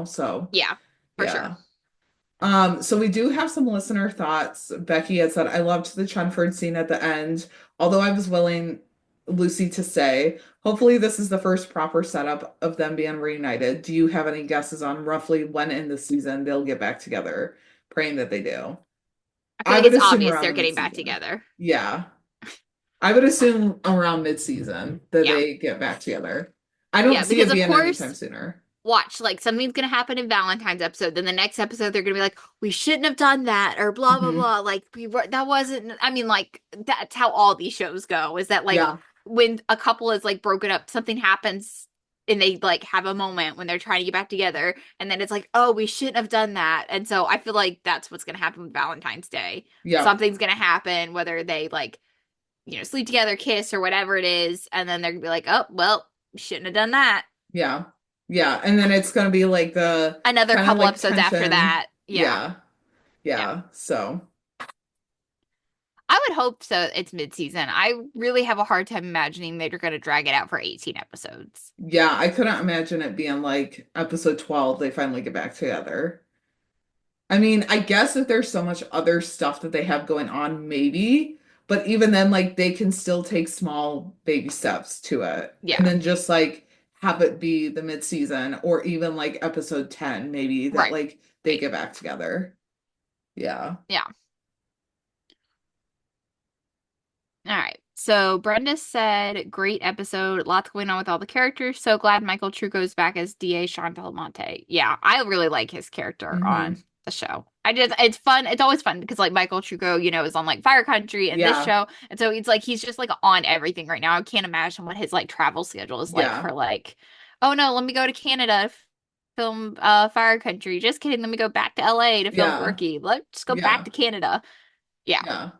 So Yeah, for sure. yeah. So we do have some listener thoughts. Becky had said, I loved the Chenford scene at the end, although I was willing Lucy to say, hopefully this is the first proper setup of them being reunited. Do you have any guesses on roughly when in the season they'll get back together? Praying that they do. I feel I like would it's assume obvious around they're the getting back mid-season. together. Yeah. I would assume around mid-season that Yeah. they get back together. I don't Yeah, see because it of being anytime course, sooner. watch, like, something's gonna happen in Valentine's episode. Then the next episode, they're gonna be like, we shouldn't have done that, or blah, blah, Hmm. blah. Like, that wasn't, I mean, like, that's how all these shows go, is that, like, Yeah. when a couple is, like, broken up, something happens and they, like, have a moment when they're trying to get back together. And then it's like, oh, we shouldn't have done that. And so I feel like that's what's gonna happen with Valentine's Day. Yep. Something's gonna happen, whether they, like, sleep together, kiss, or whatever it is. And then they're gonna be like, oh, well, shouldn't have done that. Yeah. Yeah. And then it's gonna be like the Another kind of couple like episodes after tension. that. Yeah. Yeah. Yeah. Yeah. So I would hope so. It's mid-season. I really have a hard time imagining they're going to drag it out for 18 episodes. yeah, I couldn't imagine it being like episode 12, they finally get back together. I mean, I guess if there's so much other stuff that they have going on, maybe, but even then, like they can still take small baby steps to it. And Yeah. then just like have it be the mid-season or even like episode 10, maybe that Right. like they get back together. Yeah. Yeah. All right. So Brenda said, great episode. Lots going on with all the characters. So glad Michael Trucco's back as DA Sean Belmonte. Yeah, I really like his character Hmm. on the show. It's fun. It's always fun because like Michael Trucco, is on like Fire Country and this Yeah. show. And so it's like he's just like on everything right now. I can't imagine what his like travel schedule is like Yeah. for like, oh no, let me go to Canada to film Fire Country. Just kidding. Let me go back to LA to film Yeah. Rookie. Let's go back Yeah. to Canada. Yeah. Yeah.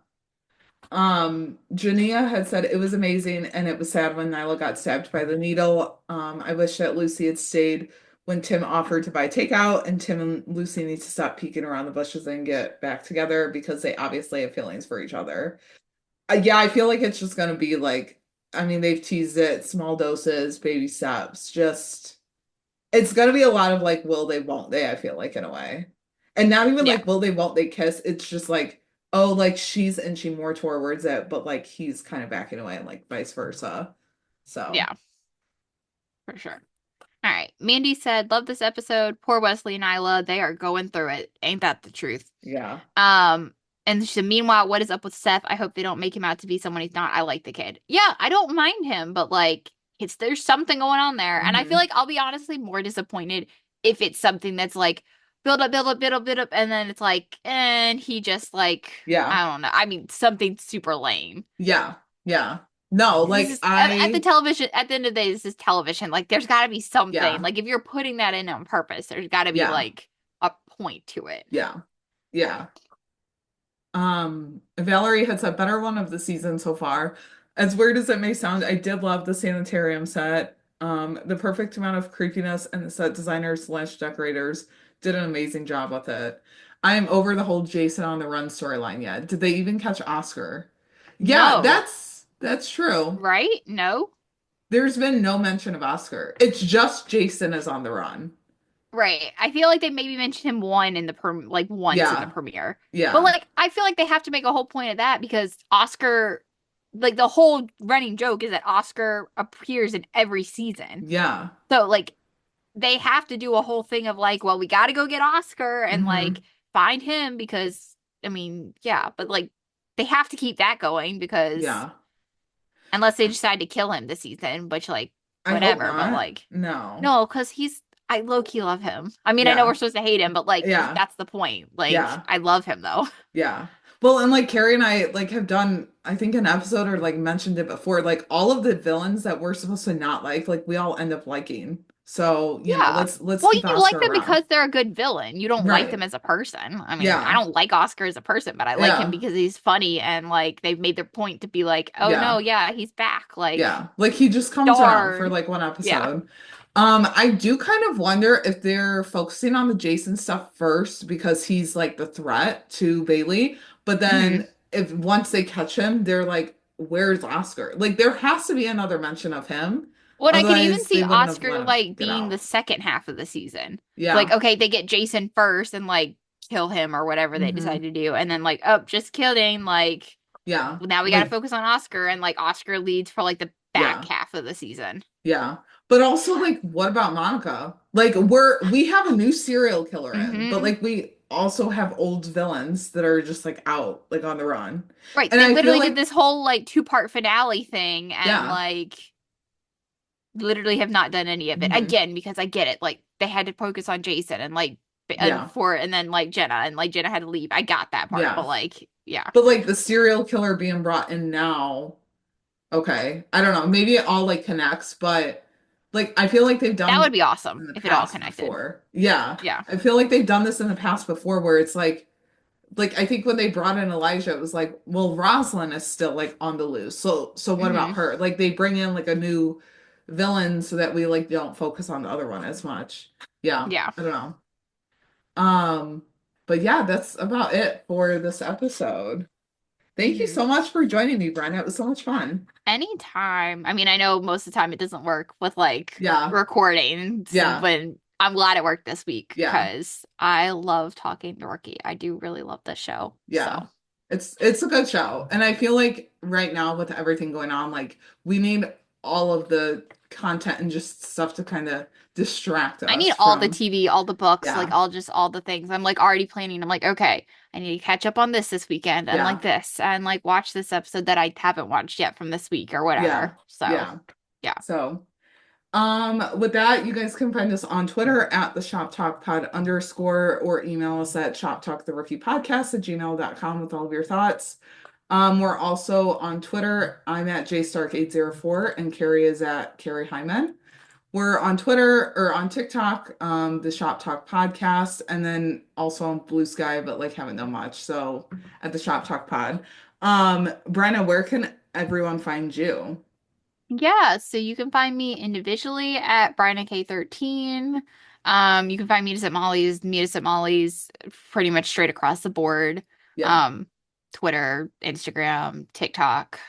Jania had said it was amazing and it was sad when Nyla got stabbed by the needle. I wish that Lucy had stayed when Tim offered to buy takeout, and Tim and Lucy need to stop peeking around the bushes and get back together because they obviously have feelings for each other. Yeah, I feel like it's just gonna be like, I mean, they've teased it, small doses, baby steps, just it's gonna be a lot of like, will they, won't they, I feel like in a way. And not even Yeah. like, will they, won't they kiss? It's just like, oh, like she's inching more towards it, but like he's kind of backing away and like vice versa. So, Yeah, for sure. All right. Mandy said, love this episode. Poor Wesley and Isla. They are going through it. Ain't that the truth? yeah. And she said, meanwhile, what is up with Seth? I hope they don't make him out to be someone he's not. I like the kid. Yeah, I don't mind him, but like there's something going on there. And I feel Hmm. like I'll be honestly more disappointed if it's something that's like, build up, build up, build up, build up, and then it's like, and he just like, Yeah. I don't know. I mean, something super lame. Yeah. Yeah. No, This like is at the television. At the end of the day, this is television. Like, there's got to be something. yeah. Like, if you're putting that in on purpose, there's got to be Yeah. like a point to it. Yeah. Yeah. Valerie had said better one of the season so far. As weird as it may sound, I did love the sanitarium set. The perfect amount of creepiness, and the set designers slash decorators did an amazing job with it. I am over the whole Jason on the run storyline yet. Did they even catch Oscar? Yeah, No, that's true. right? No, There's been no mention of Oscar. It's just Jason is on the run. right. I feel like they maybe mentioned him like once in the Yeah, premiere, but yeah, like I feel like they have to make a whole point of that because Oscar, like the whole running joke is that Oscar appears in every season. yeah. So like they have to do a whole thing of like, well, we got to go get Oscar and Hmm. like find him because I mean, yeah, but like they have to keep that going because Yeah. unless they decide to kill him this season, which like I hope whatever, but not. like No. no, because I low key love him. I mean, I know we're Yeah. supposed to hate him, but like Yeah. that's the point. Like Yeah. I love him though. Yeah. Well, and like Carrie and I like have done, I think an episode or like mentioned it before, like all of the villains that we're supposed to not like we all end up liking. So, Yeah. let's Well, keep you like Oscar them around. because they're a good villain. You don't like them Right. as a person. I mean, I Yeah. don't like Oscar as a person, but I like him Yeah. because he's funny and like they've made their point to be like, oh no, Yeah. yeah, he's back. Like Yeah. Like he just comes around for darn. like one Yeah. episode. I do kind of wonder if they're focusing on the Jason stuff first because he's like the threat to Bailey, but Hmm. then if once they catch him, they're like, where's Oscar? Like there has to be another mention of him. Well, I could even Otherwise, see they wouldn't have Oscar let him like get being the out. second half of the season. Like, Yeah. okay, they get Jason first and like kill him or whatever they decide Hmm. to do, and then like, oh, just kidding. Like Yeah. now we got to Like, focus on Oscar, and like Oscar leads for like the back yeah. half of the season. Yeah. But also like what about Monica? Like we have a new serial killer in, but Hmm. like we also have old villains that are just like out, like on the run. Right. And They I feel literally did like this whole like two-part finale thing and yeah. like literally have not done any of it. Hmm. Again, because I get it. Like they had to focus on Jason and like Yeah. and then like Jenna and like Jenna had to leave. I got that part, but Yeah. like yeah. But like the serial killer being brought in now, okay. I don't know. Maybe it all like connects, but like I feel like they've That done would be awesome in the if it all past connected. before. Yeah. Yeah. I feel like they've done this in the past before where it's like I think when they brought in Elijah, it was like, well, Rosalind is still like on the loose. So what about Hmm. her? Like they bring in like a new villain so that we like don't focus on the other one as much. Yeah, Yeah. I don't know. Um, but yeah, that's about it for this episode. Thank you Hmm. so much for joining me, Bryna. It was so much fun. Anytime. I mean, I know most of the time it doesn't work with like Yeah, recordings, yeah, but I'm glad it worked this week yeah, because I love talking to Rookie. I do really love this show. yeah. So It's a good show. And I feel like right now with everything going on, like we need all of the content and just stuff to kind of distract I need us all the from TV, all the books, like yeah, all the things. I'm like already planning. I'm like, okay, I need to catch up on this weekend and like yeah, this and like watch this episode that I haven't watched yet from this week or yeah, whatever. So yeah. yeah. So with that, you guys can find us on Twitter at the Shop Talk Pod underscore or email us at shoptalktherookiepodcast@gmail.com with all of your thoughts. We're also on Twitter. I'm at jstark804 and Carrie is at Carrie Hyman. We're on Twitter or on TikTok, the Shop Talk Podcast, and then also on Blue Sky, but like haven't done much. So at the Shop Talk Pod. Brenna, where can everyone find you? Yeah, so you can find me individually at Bryna K13. You can find Meet Us at Molly's pretty much straight across the board. Yeah, Um, Twitter, Instagram, TikTok,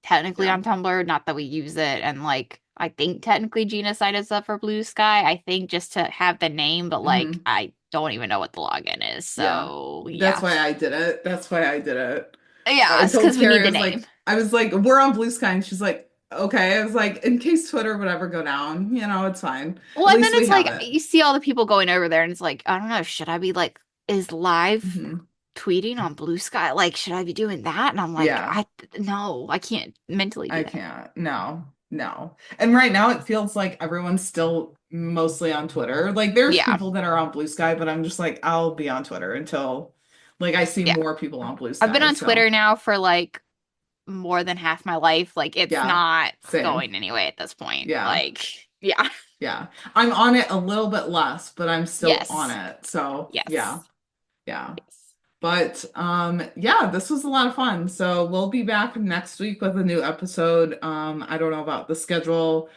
technically yeah, on Tumblr, not that we use it, and like I think technically Gina signed us up for Blue Sky. I think just to have the name, but like hmm, I don't even know what the login is. yeah. So That's yeah. why I did it. That's why I did it. Yeah, I it's told because we Carrie, need the name. I was like, we're on Blue Sky, and she's like, okay. I was like, in case Twitter would ever go down, it's fine. Well, At and then least we it's have like it. you see all the people going over there, and it's like, I don't know, should I be like, is live Hmm. tweeting on Blue Sky? Like, should I be doing that? And I'm like, Yeah. no, I can't mentally do I that. can't. No. No. And right now it feels like everyone's still mostly on Twitter. Like there's Yeah. people that are on Blue Sky, but I'm just like, I'll be on Twitter until like I see Yeah. more people on Blue I've been Sky. on So Twitter now for like more than half my life. Like it's yeah, not same. going anyway at this point. Yeah. Like, yeah. Yeah. I'm on it a little bit less, but I'm still on Yes. it. So yeah. Yes. Yeah. Yes. But yeah, this was a lot of fun. So we'll be back next week with a new episode. I don't know about the schedule.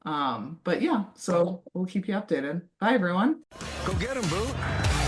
But yeah, so we'll keep you updated. Bye everyone. Go get him, boo.